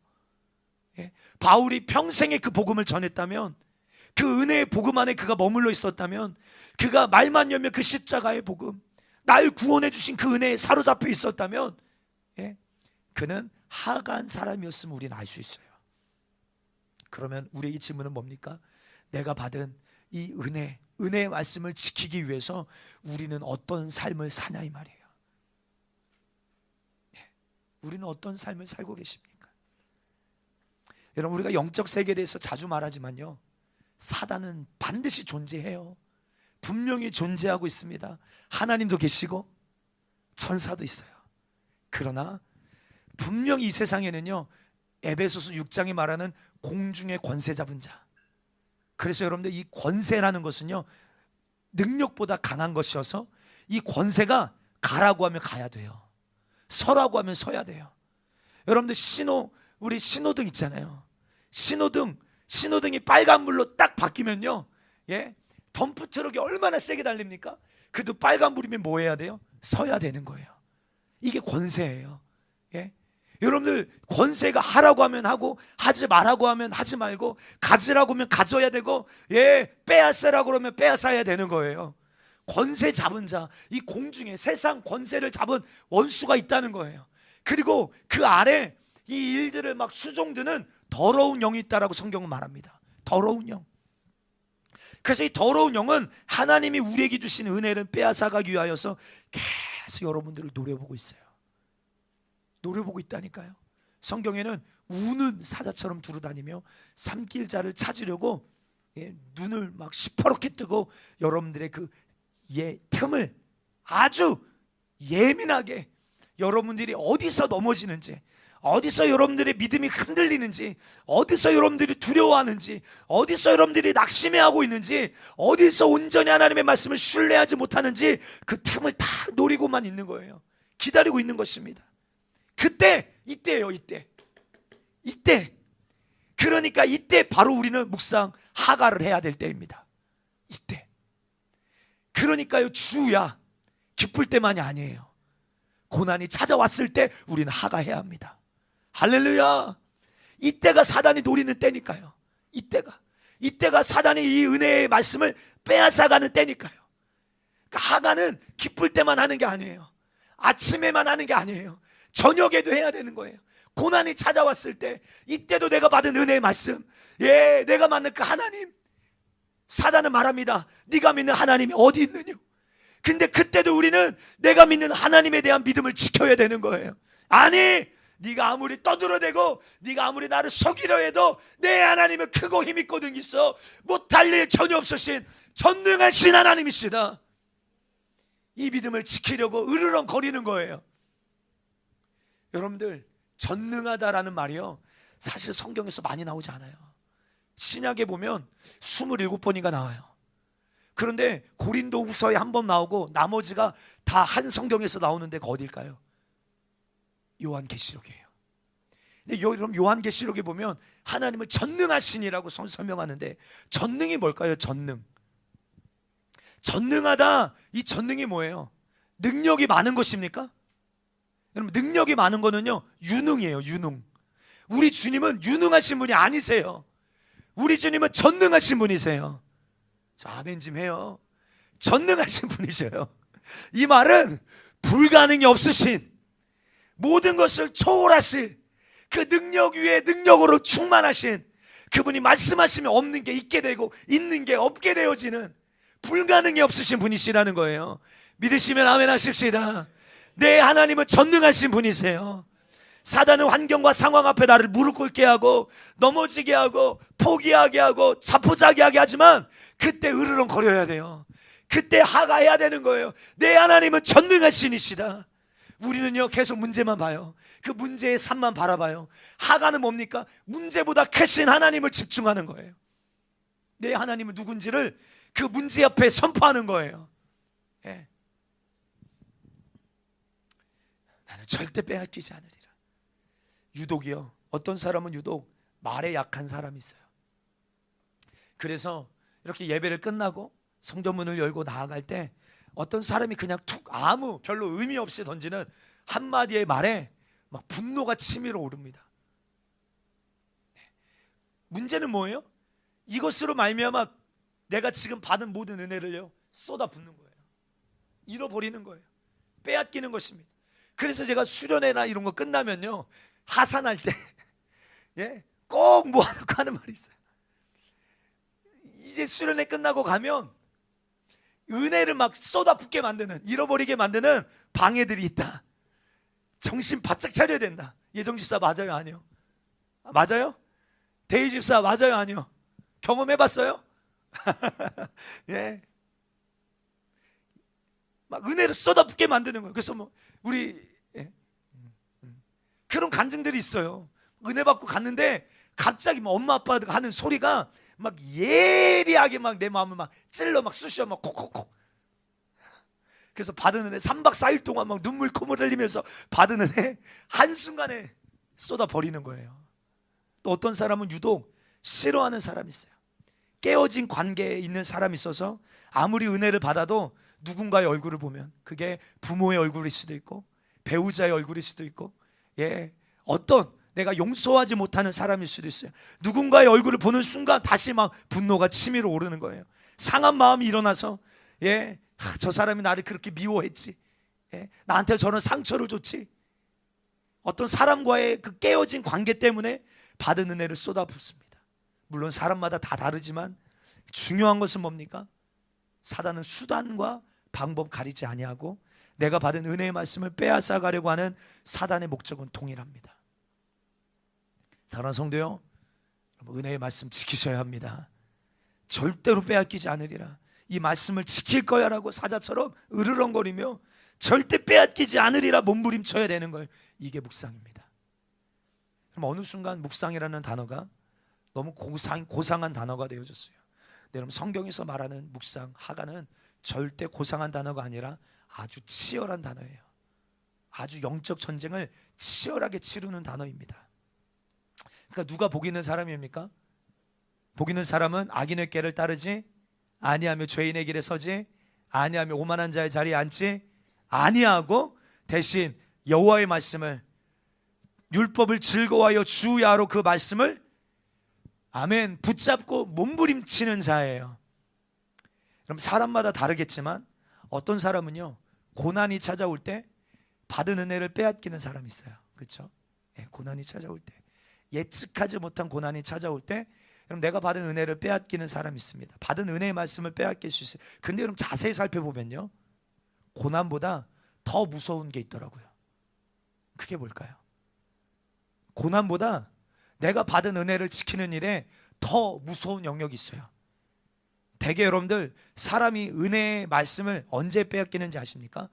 Speaker 1: 바울이 평생에 그 복음을 전했다면, 그 은혜의 복음 안에 그가 머물러 있었다면, 그가 말만 열면 그 십자가의 복음, 날 구원해 주신 그 은혜에 사로잡혀 있었다면, 그는 하가한 사람이었음을 우리는 알 수 있어요. 그러면 우리의 질문은 뭡니까? 내가 받은 이 은혜의 말씀을 지키기 위해서 우리는 어떤 삶을 사냐 이 말이에요. 우리는 어떤 삶을 살고 계십니까? 여러분, 우리가 영적 세계에 대해서 자주 말하지만요, 사단은 반드시 존재해요. 분명히 존재하고 있습니다. 하나님도 계시고 천사도 있어요. 그러나 분명히 이 세상에는요, 에베소서 6장이 말하는 공중의 권세 잡은 자, 그래서 여러분들 이 권세라는 것은요 능력보다 강한 것이어서 이 권세가 가라고 하면 가야 돼요. 서라고 하면 서야 돼요. 여러분들 우리 신호등 있잖아요. 신호등이 빨간불로 딱 바뀌면요, 덤프트럭이 얼마나 세게 달립니까? 그래도 빨간불이면 뭐 해야 돼요? 서야 되는 거예요. 이게 권세예요. 여러분들, 권세가 하라고 하면 하고, 하지 말라고 하면 하지 말고, 가지라고 하면 가져야 되고, 빼앗으라고 그러면 빼앗아야 되는 거예요. 권세 잡은 자, 이 공중에 세상 권세를 잡은 원수가 있다는 거예요. 그리고 그 아래 이 일들을 막 수종드는 더러운 영이 있다라고 성경은 말합니다. 더러운 영. 그래서 이 더러운 영은 하나님이 우리에게 주신 은혜를 빼앗아가기 위하여서 계속 여러분들을 노려보고 있어요. 노려보고 있다니까요. 성경에는 우는 사자처럼 두루다니며 삼킬 자를 찾으려고 눈을 막 시퍼렇게 뜨고 여러분들의 그 틈을 아주 예민하게, 여러분들이 어디서 넘어지는지, 어디서 여러분들의 믿음이 흔들리는지, 어디서 여러분들이 두려워하는지, 어디서 여러분들이 낙심해하고 있는지, 어디서 온전히 하나님의 말씀을 신뢰하지 못하는지 그 틈을 다 노리고만 있는 거예요. 기다리고 있는 것입니다. 이때예요. 그러니까 이때 바로 우리는 묵상 하가를 해야 될 때입니다. 이때. 그러니까요, 주야 기쁠 때만이 아니에요. 고난이 찾아왔을 때 우리는 하가해야 합니다. 할렐루야. 이때가 사단이 노리는 때니까요. 이때가 사단이 이 은혜의 말씀을 빼앗아가는 때니까요. 하가는 기쁠 때만 하는 게 아니에요. 아침에만 하는 게 아니에요. 저녁에도 해야 되는 거예요. 고난이 찾아왔을 때, 이때도 내가 받은 은혜의 말씀, 내가 만난 그 하나님, 사단은 말합니다. 네가 믿는 하나님이 어디 있느냐. 근데 그때도 우리는 내가 믿는 하나님에 대한 믿음을 지켜야 되는 거예요. 아니, 네가 아무리 떠들어대고 네가 아무리 나를 속이려 해도 내 하나님은 크고 힘있고 능히 있어 못할 일 전혀 없으신 전능하신 하나님이시다. 이 믿음을 지키려고 으르렁거리는 거예요. 여러분들, 전능하다라는 말이요, 사실 성경에서 많이 나오지 않아요. 신약에 보면 27번인가 나와요. 그런데 고린도 후서에 한 번 나오고 나머지가 다 한 성경에서 나오는 데가 어딜까요? 요한계시록이에요. 근데 여러분, 요한계시록에 보면 하나님을 전능하신이라고 설명하는데, 전능이 뭘까요? 전능하다, 이 전능이 뭐예요? 능력이 많은 것입니까? 여러분, 능력이 많은 거는요, 유능이에요. 유능. 우리 주님은 유능하신 분이 아니세요. 우리 주님은 전능하신 분이세요. 자, 아멘 좀 해요. 전능하신 분이셔요. 이 말은 불가능이 없으신, 모든 것을 초월하신, 그 능력 위에 능력으로 충만하신 그분이 말씀하시면 없는 게 있게 되고 있는 게 없게 되어지는 불가능이 없으신 분이시라는 거예요. 믿으시면 아멘 하십시다. 내 하나님은 전능하신 분이세요. 사단은 환경과 상황 앞에 나를 무릎 꿇게 하고 넘어지게 하고 포기하게 하고 자포자기하게 하지만 그때 으르렁거려야 돼요. 그때 하가해야 되는 거예요. 내 하나님은 전능하신이시다. 우리는요, 계속 문제만 봐요. 그 문제의 산만 바라봐요. 하가는 뭡니까? 문제보다 크신 하나님을 집중하는 거예요. 내 하나님은 누군지를 그 문제 앞에 선포하는 거예요. 예. 나는 절대 빼앗기지 않으리라. 유독이요, 어떤 사람은 유독 말에 약한 사람이 있어요. 그래서 이렇게 예배를 끝나고 성전문을 열고 나아갈 때 어떤 사람이 그냥 툭 아무 별로 의미 없이 던지는 한마디의 말에 막 분노가 치밀어 오릅니다. 문제는 뭐예요? 이것으로 말미암아 내가 지금 받은 모든 은혜를요, 쏟아붓는 거예요. 잃어버리는 거예요. 빼앗기는 것입니다. 그래서 제가 수련회나 이런 거 끝나면요, 하산할 때 꼭 모아놓고 하는 말이 있어요. 이제 수련회 끝나고 가면 은혜를 막 쏟아붓게 만드는, 잃어버리게 만드는 방해들이 있다. 정신 바짝 차려야 된다. 예정 집사 맞아요, 아니요? 맞아요? 대희 집사 맞아요, 아니요? 경험해봤어요? 예. 막 은혜를 쏟아붓게 만드는 거예요. 그래서 뭐 우리 그런 간증들이 있어요. 은혜 받고 갔는데 갑자기 뭐 엄마 아빠가 하는 소리가 막 예리하게 막 내 마음을 막 찔러 막 쑤셔 막 콕콕콕. 그래서 받은 은혜 3박 4일 동안 막 눈물 콧물 흘리면서 받은 은혜 한순간에 쏟아 버리는 거예요. 또 어떤 사람은 유독 싫어하는 사람이 있어요. 깨어진 관계에 있는 사람이 있어서 아무리 은혜를 받아도 누군가의 얼굴을 보면, 그게 부모의 얼굴일 수도 있고 배우자의 얼굴일 수도 있고, 어떤 내가 용서하지 못하는 사람일 수도 있어요. 누군가의 얼굴을 보는 순간 다시 막 분노가 치밀어 오르는 거예요. 상한 마음이 일어나서 저 사람이 나를 그렇게 미워했지, 나한테 저런 상처를 줬지. 어떤 사람과의 그 깨어진 관계 때문에 받은 은혜를 쏟아붓습니다. 물론 사람마다 다 다르지만 중요한 것은 뭡니까? 사단은 수단과 방법 가리지 아니하고 내가 받은 은혜의 말씀을 빼앗아 가려고 하는 사단의 목적은 동일합니다. 사랑하는 성도요, 은혜의 말씀 지키셔야 합니다. 절대로 빼앗기지 않으리라. 이 말씀을 지킬 거야 라고 사자처럼 으르렁거리며 절대 빼앗기지 않으리라 몸부림쳐야 되는 거예요. 이게 묵상입니다. 그럼 어느 순간 묵상이라는 단어가 너무 고상한 단어가 되어졌어요. 여러분, 성경에서 말하는 묵상, 하가는 절대 고상한 단어가 아니라 아주 치열한 단어예요. 아주 영적 전쟁을 치열하게 치르는 단어입니다. 그러니까 누가 복 있는 사람입니까? 복 있는 사람은 악인의 꾀를 따르지 아니하며 죄인의 길에 서지 아니하며 오만한 자의 자리에 앉지 아니하고 대신 여호와의 말씀을, 율법을 즐거워하여 주야로 그 말씀을 아멘 붙잡고 몸부림치는 자예요. 그럼 사람마다 다르겠지만 어떤 사람은요, 고난이 찾아올 때 받은 은혜를 빼앗기는 사람이 있어요. 그렇죠? 예, 고난이 찾아올 때, 예측하지 못한 고난이 찾아올 때 여러분, 내가 받은 은혜를 빼앗기는 사람이 있습니다. 받은 은혜의 말씀을 빼앗길 수 있어요. 근데 여러분, 자세히 살펴보면요, 고난보다 더 무서운 게 있더라고요. 그게 뭘까요? 고난보다 내가 받은 은혜를 지키는 일에 더 무서운 영역이 있어요. 대개 여러분들, 사람이 은혜의 말씀을 언제 빼앗기는지 아십니까?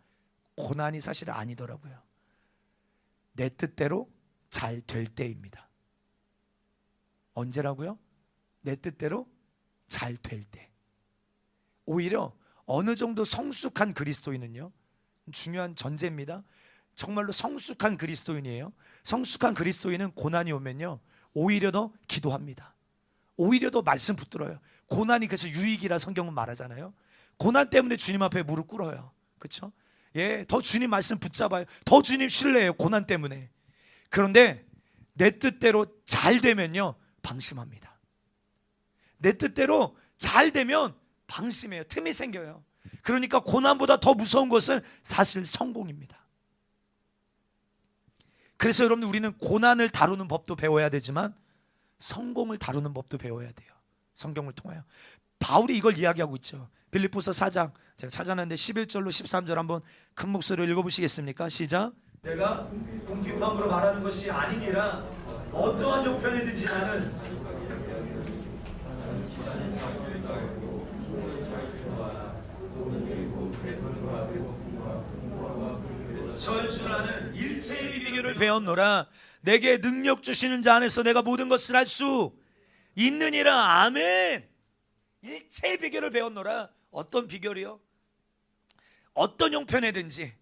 Speaker 1: 고난이 사실 아니더라고요. 내 뜻대로 잘 될 때입니다. 언제라고요? 내 뜻대로 잘 될 때. 오히려 어느 정도 성숙한 그리스도인은요, 중요한 전제입니다. 정말로 성숙한 그리스도인이에요. 성숙한 그리스도인은 고난이 오면요, 오히려 더 기도합니다. 오히려 더 말씀 붙들어요. 고난이 그래서 유익이라 성경은 말하잖아요. 고난 때문에 주님 앞에 무릎 꿇어요. 그렇죠? 예, 더 주님 말씀 붙잡아요. 더 주님 신뢰해요. 고난 때문에. 그런데 내 뜻대로 잘 되면요, 방심합니다. 내 뜻대로 잘 되면 방심해요. 틈이 생겨요. 그러니까 고난보다 더 무서운 것은 사실 성공입니다. 그래서 여러분, 우리는 고난을 다루는 법도 배워야 되지만 성공을 다루는 법도 배워야 돼요. 성경을 통하여. 바울이 이걸 이야기하고 있죠. 빌립보서 4장, 제가 찾아놨는데 11절로 13절 한번 큰 목소리로 읽어보시겠습니까? 시작. 내가 궁핍함으로 말하는 것이 아니니라 어떠한 형편이든지 나는 절주라는 일체의 비결을 배웠노라. 내게 능력 주시는 자 안에서 내가 모든 것을 할 수 있느니라. 아멘. 일체의 비결을 배웠노라. 어떤 비결이요? 어떤 형편에든지,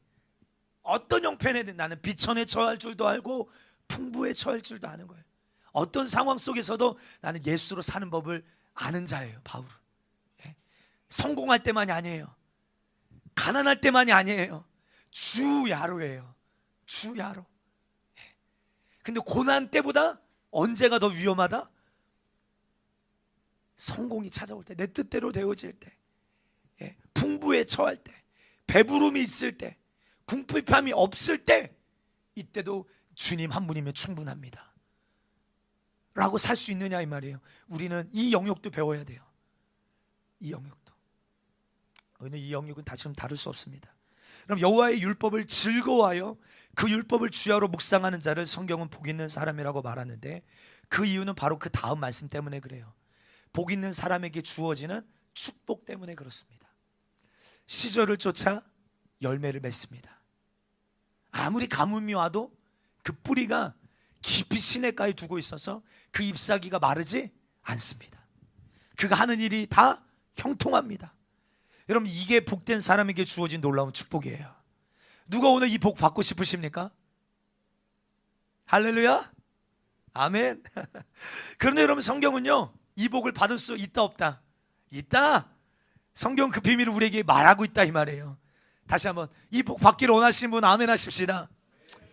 Speaker 1: 어떤 형편에든 나는 비천에 처할 줄도 알고 풍부에 처할 줄도 아는 거예요. 어떤 상황 속에서도 나는 예수로 사는 법을 아는 자예요. 바울은. 예? 성공할 때만이 아니에요. 가난할 때만이 아니에요. 주야로예요. 주야로. 근데 고난 때보다 언제가 더 위험하다? 성공이 찾아올 때, 내 뜻대로 되어질 때, 예, 풍부에 처할 때, 배부름이 있을 때, 궁핍함이 없을 때, 이때도 주님 한 분이면 충분합니다 라고 살 수 있느냐 이 말이에요. 우리는 이 영역도 배워야 돼요. 이 영역도. 우리는 이 영역은 다시금 다룰 수 없습니다. 그럼 여호와의 율법을 즐거워하여 그 율법을 주야로 묵상하는 자를 성경은 복 있는 사람이라고 말하는데, 그 이유는 바로 그 다음 말씀 때문에 그래요. 복 있는 사람에게 주어지는 축복 때문에 그렇습니다. 시절을 쫓아 열매를 맺습니다. 아무리 가뭄이 와도 그 뿌리가 깊이 시냇가에 두고 있어서 그 잎사귀가 마르지 않습니다. 그가 하는 일이 다 형통합니다. 여러분, 이게 복된 사람에게 주어진 놀라운 축복이에요. 누가 오늘 이 복 받고 싶으십니까? 할렐루야? 아멘. 그런데 여러분, 성경은요, 이 복을 받을 수 있다 없다? 있다. 성경 그 비밀을 우리에게 말하고 있다 이 말이에요. 다시 한번, 이 복 받기를 원하시는 분 아멘 하십시다.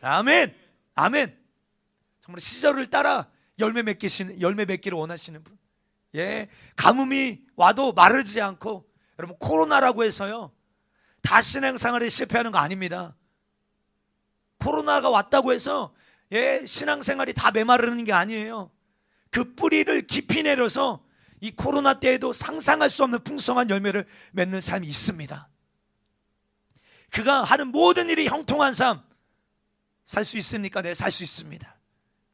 Speaker 1: 아멘. 아멘. 정말 시절을 따라 열매 맺기를 원하시는 분, 예, 가뭄이 와도 마르지 않고, 여러분, 코로나라고 해서요 다 신앙생활에 실패하는 거 아닙니다. 코로나가 왔다고 해서 예, 신앙생활이 다 메마르는 게 아니에요. 그 뿌리를 깊이 내려서 이 코로나 때에도 상상할 수 없는 풍성한 열매를 맺는 삶이 있습니다. 그가 하는 모든 일이 형통한 삶 살 수 있습니까? 네, 살 수 있습니다.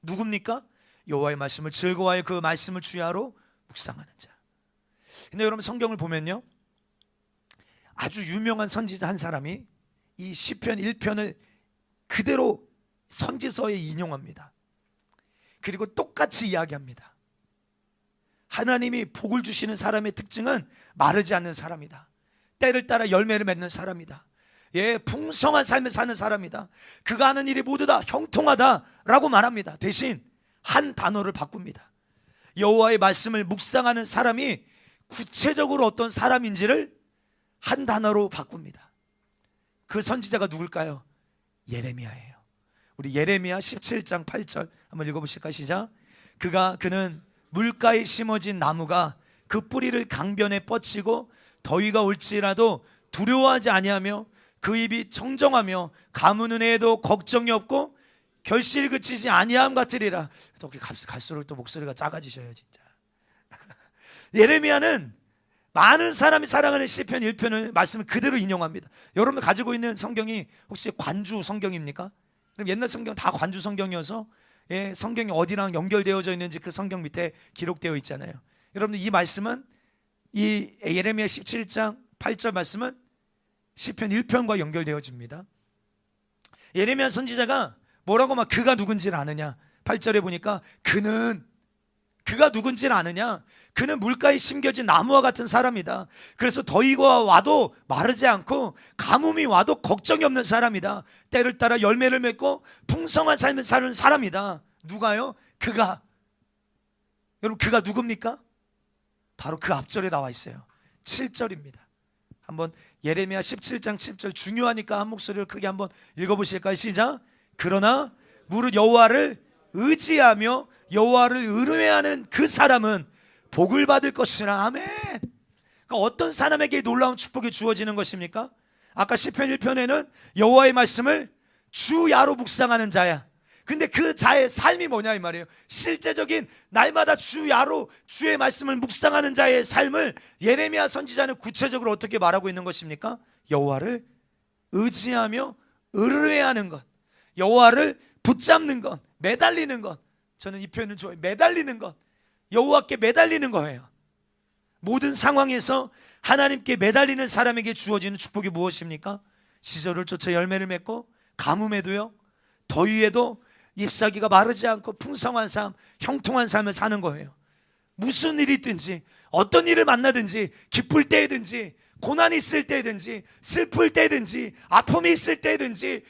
Speaker 1: 누굽니까? 여호와의 말씀을 즐거워하여 그 말씀을 주야로 묵상하는 자. 근데 여러분, 성경을 보면요, 아주 유명한 선지자 한 사람이 이 시편 1편을 그대로 선지서에 인용합니다. 그리고 똑같이 이야기합니다. 하나님이 복을 주시는 사람의 특징은 마르지 않는 사람이다. 때를 따라 열매를 맺는 사람이다. 예, 풍성한 삶을 사는 사람이다. 그가 하는 일이 모두 다 형통하다라고 말합니다. 대신 한 단어를 바꿉니다. 여호와의 말씀을 묵상하는 사람이 구체적으로 어떤 사람인지를 한 단어로 바꿉니다. 그 선지자가 누굴까요? 예레미야예요. 우리 예레미야 17장 8절 한번 읽어보실까요? 시작. 그는 물가에 심어진 나무가 그 뿌리를 강변에 뻗치고 더위가 올지라도 두려워하지 아니하며 그 입이 청정하며 감은 은혜에도 걱정이 없고 결실이 그치지 아니함 같으리라. 또 갈수록 또 목소리가 작아지셔요 진짜. 예레미야는 많은 사람이 사랑하는 시편 1편을 말씀을 그대로 인용합니다. 여러분 가지고 있는 성경이 혹시 관주 성경입니까? 그럼 옛날 성경 다 관주 성경이어서 성경이 어디랑 연결되어져 있는지 그 성경 밑에 기록되어 있잖아요. 여러분들 이 말씀은 이 예레미야 17장 8절 말씀은 시편 1편과 연결되어집니다. 예레미야 선지자가 뭐라고 막 그가 누군지를 아느냐, 8절에 보니까 그가 누군지를 아느냐, 그는 물가에 심겨진 나무와 같은 사람이다. 그래서 더위가 와도 마르지 않고 가뭄이 와도 걱정이 없는 사람이다. 때를 따라 열매를 맺고 풍성한 삶을 사는 사람이다. 누가요? 그가. 여러분 그가 누굽니까? 바로 그 앞절에 나와 있어요. 7절입니다. 한번 예레미야 17장 10절 중요하니까 한 목소리를 크게 한번 읽어보실까요? 시작. 그러나 무릇 여호와를 의지하며 여호와를 의뢰하는 그 사람은 복을 받을 것이라. 아멘. 그러니까 어떤 사람에게 놀라운 축복이 주어지는 것입니까? 아까 시편 1편에는 여호와의 말씀을 주야로 묵상하는 자야. 근데 그 자의 삶이 뭐냐 이 말이에요. 실제적인 날마다 주야로 주의 말씀을 묵상하는 자의 삶을 예레미야 선지자는 구체적으로 어떻게 말하고 있는 것입니까? 여호와를 의지하며 의뢰하는 것, 여호와를 붙잡는 것, 매달리는 것. 저는 이 표현을 좋아해요. 매달리는 것, 여호와께 매달리는 거예요. 모든 상황에서 하나님께 매달리는 사람에게 주어지는 축복이 무엇입니까? 시절을 쫓아 열매를 맺고 가뭄에도요, 더위에도 잎사귀가 마르지 않고 풍성한 삶, 형통한 삶을 사는 거예요. 무슨 일이 있든지, 어떤 일을 만나든지, 기쁠 때든지, 고난이 있을 때든지, 슬플 때든지, 아픔이 있을 때든지,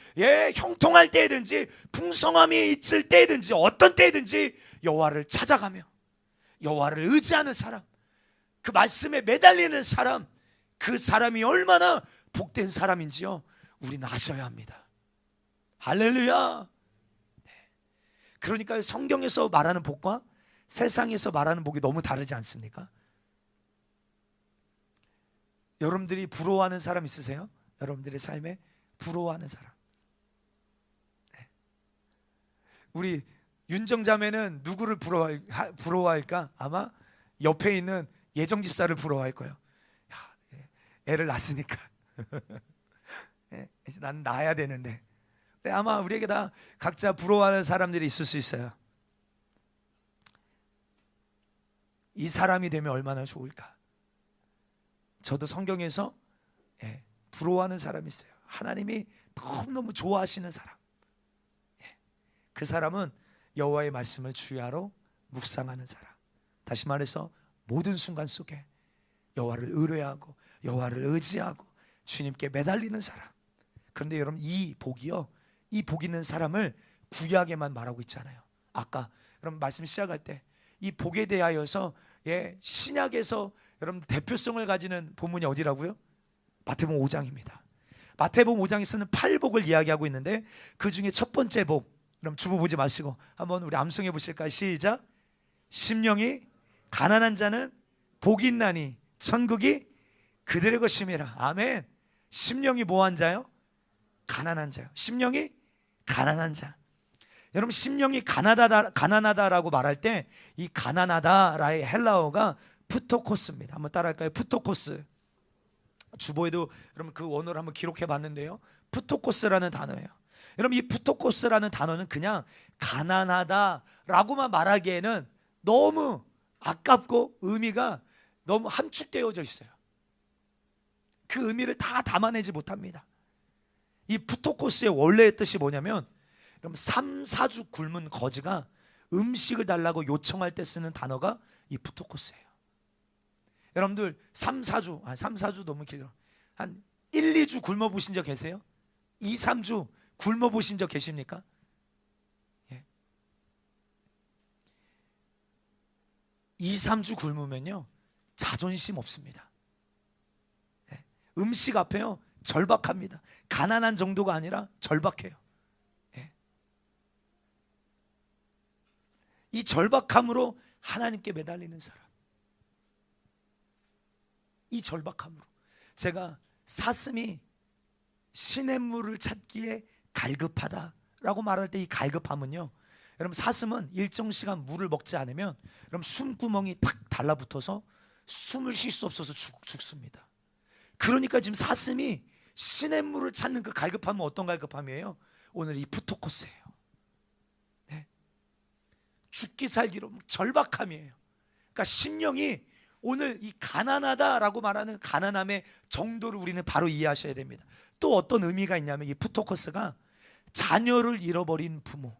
Speaker 1: 형통할 때든지, 풍성함이 있을 때든지, 어떤 때든지 여호와를 찾아가며 여호와를 의지하는 사람, 그 말씀에 매달리는 사람, 그 사람이 얼마나 복된 사람인지요, 우리는 아셔야 합니다. 할렐루야. 그러니까 성경에서 말하는 복과 세상에서 말하는 복이 너무 다르지 않습니까? 여러분들이 부러워하는 사람 있으세요? 여러분들의 삶에 부러워하는 사람. 우리 윤정자매는 누구를 부러워할까? 아마 옆에 있는 예정 집사를 부러워할 거예요. 애를 낳았으니까 난 낳아야 되는데. 아마 우리에게 다 각자 부러워하는 사람들이 있을 수 있어요. 이 사람이 되면 얼마나 좋을까? 저도 성경에서 부러워하는 사람이 있어요. 하나님이 너무너무 좋아하시는 사람. 그 사람은 여호와의 말씀을 주야로 묵상하는 사람. 다시 말해서 모든 순간 속에 여호와를 의뢰하고 여호와를 의지하고 주님께 매달리는 사람. 그런데 여러분 이 복이요, 이 복 있는 사람을 구약에만 말하고 있잖아요. 아까 여러분 말씀 시작할 때 이 복에 대하여서 신약에서 여러분 대표성을 가지는 본문이 어디라고요? 마태복음 5장입니다. 마태복음 5장에 쓰는 8복을 이야기하고 있는데 그 중에 첫 번째 복, 그럼 주보 보지 마시고 한번 우리 암송해 보실까요? 시작. 심령이 가난한 자는 복이 있나니 천국이 그들의 것임이라. 아멘. 심령이 뭐한 자요? 가난한 자요. 심령이 가난한 자. 여러분 심령이 가난하다라고 말할 때 이 가난하다라의 헬라어가 푸토코스입니다. 한번 따라할까요? 푸토코스. 주보에도 여러분 그 원어를 한번 기록해 봤는데요, 푸토코스라는 단어예요. 여러분 이 푸토코스라는 단어는 그냥 가난하다라고만 말하기에는 너무 아깝고 의미가 너무 함축되어져 있어요. 그 의미를 다 담아내지 못합니다. 이 푸토코스의 원래의 뜻이 뭐냐면, 여러분 3, 4주 굶은 거지가 음식을 달라고 요청할 때 쓰는 단어가 이 푸토코스예요. 여러분들 3, 4주 너무 길어. 한 1, 2주 굶어 보신 적 계세요? 2, 3주 굶어 보신 적 계십니까? 2, 3주 굶으면요 자존심 없습니다. 음식 앞에요 절박합니다. 가난한 정도가 아니라 절박해요. 이 절박함으로 하나님께 매달리는 사람, 이 절박함으로. 제가 사슴이 시냇물을 찾기에 갈급하다라고 말할 때 이 갈급함은요, 여러분 사슴은 일정 시간 물을 먹지 않으면 여러분 숨구멍이 탁 달라붙어서 숨을 쉴 수 없어서 죽습니다. 그러니까 지금 사슴이 시냇물을 찾는 그 갈급함은 어떤 갈급함이에요? 오늘 이 푸토코스예요. 네. 죽기 살기로 절박함이에요. 그러니까 심령이 오늘 이 가난하다라고 말하는 가난함의 정도를 우리는 바로 이해하셔야 됩니다. 또 어떤 의미가 있냐면 이 푸토코스가 자녀를 잃어버린 부모,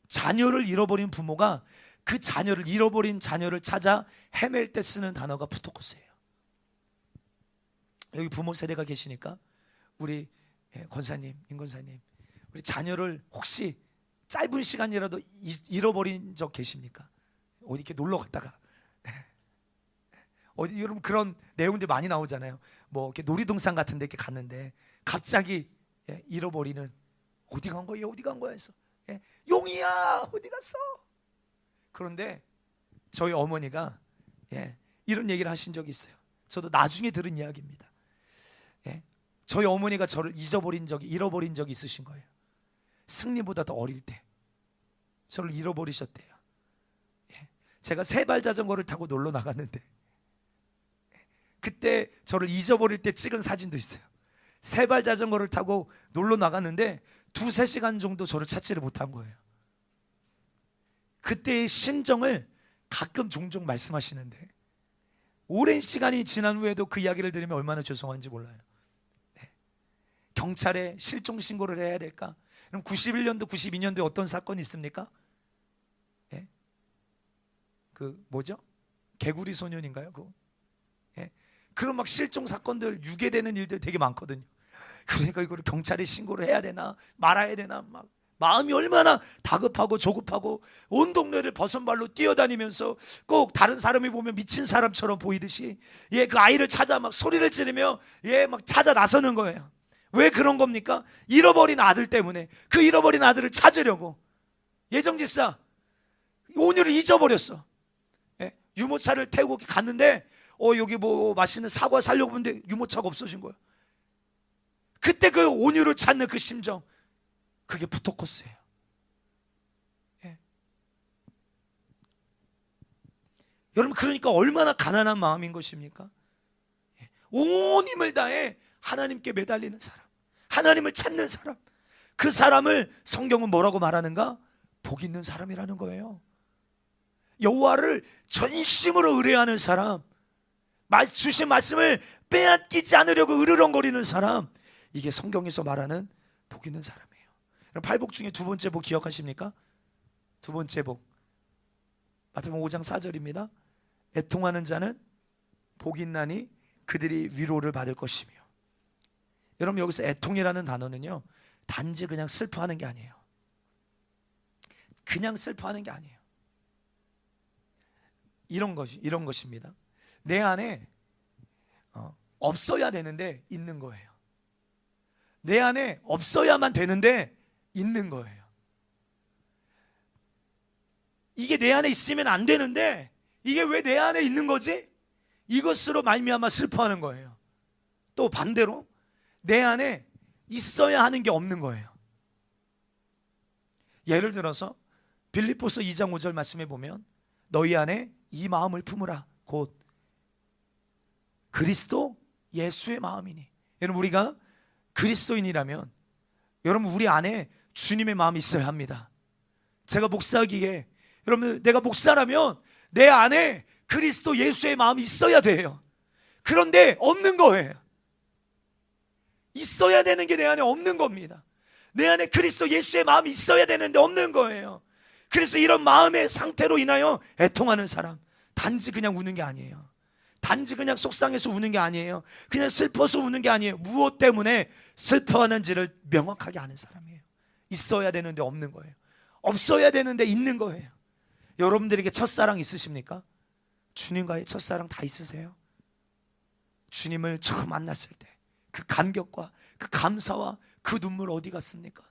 Speaker 1: 자녀를 잃어버린 부모가 그 자녀를 잃어버린 자녀를 찾아 헤맬 때 쓰는 단어가 푸토코스예요. 여기 부모 세대가 계시니까 우리 권사님, 임권사님, 우리 자녀를 혹시 짧은 시간이라도 잃어버린 적 계십니까? 어디 이렇게 놀러 갔다가 어디 여러분 그런 내용들 많이 나오잖아요. 뭐 이렇게 놀이동산 같은 데 이렇게 갔는데 갑자기 잃어버리는, 어디 간 거예요? 어디 간 거야? 해서 용이야 어디 갔어? 그런데 저희 어머니가 이런 얘기를 하신 적이 있어요. 저도 나중에 들은 이야기입니다. 저희 어머니가 저를 잃어버린 적이 있으신 거예요. 승리보다 더 어릴 때 저를 잃어버리셨대요. 제가 세발 자전거를 타고 놀러 나갔는데 그때 저를 잊어버릴 때 찍은 사진도 있어요. 세발 자전거를 타고 놀러 나갔는데 2-3시간 정도 저를 찾지를 못한 거예요. 그때의 심정을 가끔 종종 말씀하시는데 오랜 시간이 지난 후에도 그 이야기를 들으면 얼마나 죄송한지 몰라요. 경찰에 실종 신고를 해야 될까? 그럼 91년도, 92년도에 어떤 사건이 있습니까? 그 뭐죠? 개구리 소년인가요? 그런 막 실종 사건들, 유괴되는 일들 되게 많거든요. 그러니까 이거를 경찰에 신고를 해야 되나 말아야 되나 막 마음이 얼마나 다급하고 조급하고 온 동네를 버선발로 뛰어다니면서 꼭 다른 사람이 보면 미친 사람처럼 보이듯이 그 아이를 찾아 막 소리를 지르며 막 찾아 나서는 거예요. 왜 그런 겁니까? 잃어버린 아들 때문에. 그 잃어버린 아들을 찾으려고. 예정 집사 오늘을 잊어버렸어. 유모차를 태우고 갔는데 여기 뭐 맛있는 사과 사려고 보는데 유모차가 없어진 거야. 그때 그 온유를 찾는 그 심정, 그게 푸토코스예요. 여러분 그러니까 얼마나 가난한 마음인 것입니까? 온 힘을 다해 하나님께 매달리는 사람, 하나님을 찾는 사람, 그 사람을 성경은 뭐라고 말하는가? 복 있는 사람이라는 거예요. 여호와를 전심으로 의뢰하는 사람, 주신 말씀을 빼앗기지 않으려고 으르렁거리는 사람, 이게 성경에서 말하는 복 있는 사람이에요. 팔복 중에 두 번째 복 기억하십니까? 두 번째 복 마태복음 5장 4절입니다. 애통하는 자는 복이 있나니 그들이 위로를 받을 것이며. 여러분 여기서 애통이라는 단어는요, 단지 그냥 슬퍼하는 게 아니에요. 그냥 슬퍼하는 게 아니에요. 이런 것입니다. 내 안에 없어야 되는데 있는 거예요. 내 안에 없어야만 되는데 있는 거예요. 이게 내 안에 있으면 안 되는데 이게 왜 내 안에 있는 거지? 이것으로 말미암아 슬퍼하는 거예요. 또 반대로 내 안에 있어야 하는 게 없는 거예요. 예를 들어서 빌립보서 2장 5절 말씀에 보면 너희 안에 이 마음을 품으라 곧 그리스도 예수의 마음이니. 여러분 우리가 그리스도인이라면 여러분 우리 안에 주님의 마음이 있어야 합니다. 제가 목사기에 여러분 내가 목사라면 내 안에 그리스도 예수의 마음이 있어야 돼요. 그런데 없는 거예요. 있어야 되는 게 내 안에 없는 겁니다. 내 안에 그리스도 예수의 마음이 있어야 되는데 없는 거예요. 그래서 이런 마음의 상태로 인하여 애통하는 사람, 단지 그냥 우는 게 아니에요. 단지 그냥 속상해서 우는 게 아니에요. 그냥 슬퍼서 우는 게 아니에요. 무엇 때문에 슬퍼하는지를 명확하게 아는 사람이에요. 있어야 되는데 없는 거예요. 없어야 되는데 있는 거예요. 여러분들에게 첫사랑 있으십니까? 주님과의 첫사랑 다 있으세요? 주님을 처음 만났을 때 그 감격과 그 감사와 그 눈물 어디 갔습니까?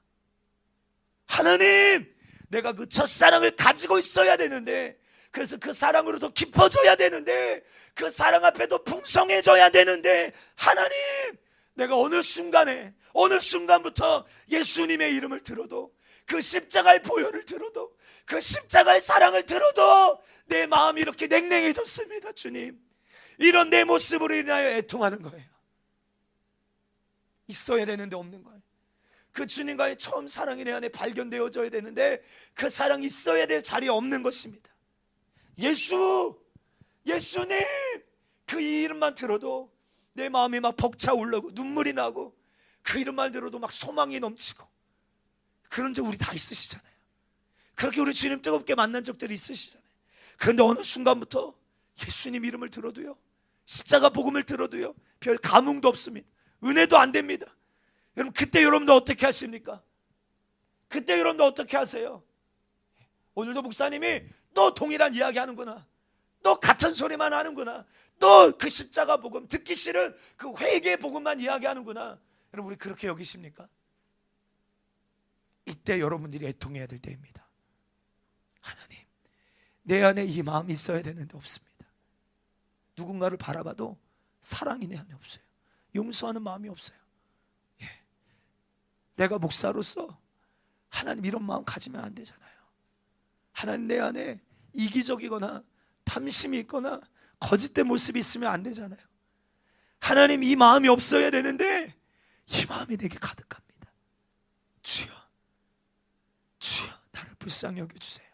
Speaker 1: 하나님, 내가 그 첫사랑을 가지고 있어야 되는데 그래서 그 사랑으로 더 깊어져야 되는데, 그 사랑 앞에도 풍성해져야 되는데, 하나님, 내가 어느 순간부터 예수님의 이름을 들어도, 그 십자가의 보혈을 들어도, 그 십자가의 사랑을 들어도 내 마음이 이렇게 냉랭해졌습니다. 주님, 이런 내 모습으로 인하여 애통하는 거예요. 있어야 되는데 없는 거예요. 그 주님과의 처음 사랑이 내 안에 발견되어져야 되는데, 그 사랑이 있어야 될 자리에 없는 것입니다. 예수님, 그 이름만 들어도 내 마음이 막 벅차오르고 눈물이 나고, 그 이름만 들어도 막 소망이 넘치고, 그런 적 우리 다 있으시잖아요. 그렇게 우리 주님 뜨겁게 만난 적들이 있으시잖아요. 그런데 어느 순간부터 예수님 이름을 들어도요, 십자가 복음을 들어도요, 별 감흥도 없습니다. 은혜도 안 됩니다. 여러분, 그때 여러분도 어떻게 하십니까? 그때 여러분도 어떻게 하세요? 오늘도 목사님이 또 동일한 이야기 하는구나, 또 같은 소리만 하는구나, 또 그 십자가 복음, 듣기 싫은 그 회개 복음만 이야기하는구나. 여러분, 우리 그렇게 여기십니까? 이때 여러분들이 애통해야 될 때입니다. 하나님, 내 안에 이 마음이 있어야 되는데 없습니다. 누군가를 바라봐도 사랑이 내 안에 없어요. 용서하는 마음이 없어요. 내가 목사로서 하나님 이런 마음 가지면 안 되잖아요. 하나님, 내 안에 이기적이거나 탐심이 있거나 거짓된 모습이 있으면 안 되잖아요. 하나님, 이 마음이 없어야 되는데 이 마음이 내게 가득합니다. 주여, 나를 불쌍히 여겨주세요.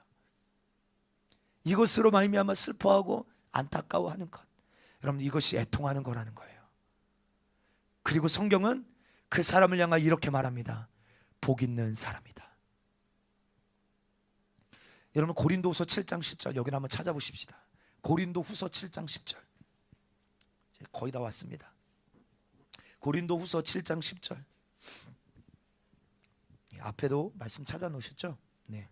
Speaker 1: 이것으로 말미암아 슬퍼하고 안타까워하는 것, 여러분, 이것이 애통하는 거라는 거예요. 그리고 성경은 그 사람을 향하여 이렇게 말합니다. 복 있는 사람이다. 여러분, 고린도후서 7장 10절 여기를 한번 찾아보십시다. 고린도후서 7장 10절, 거의 다 왔습니다. 고린도후서 7장 10절, 앞에도 말씀 찾아 놓으셨죠? 네.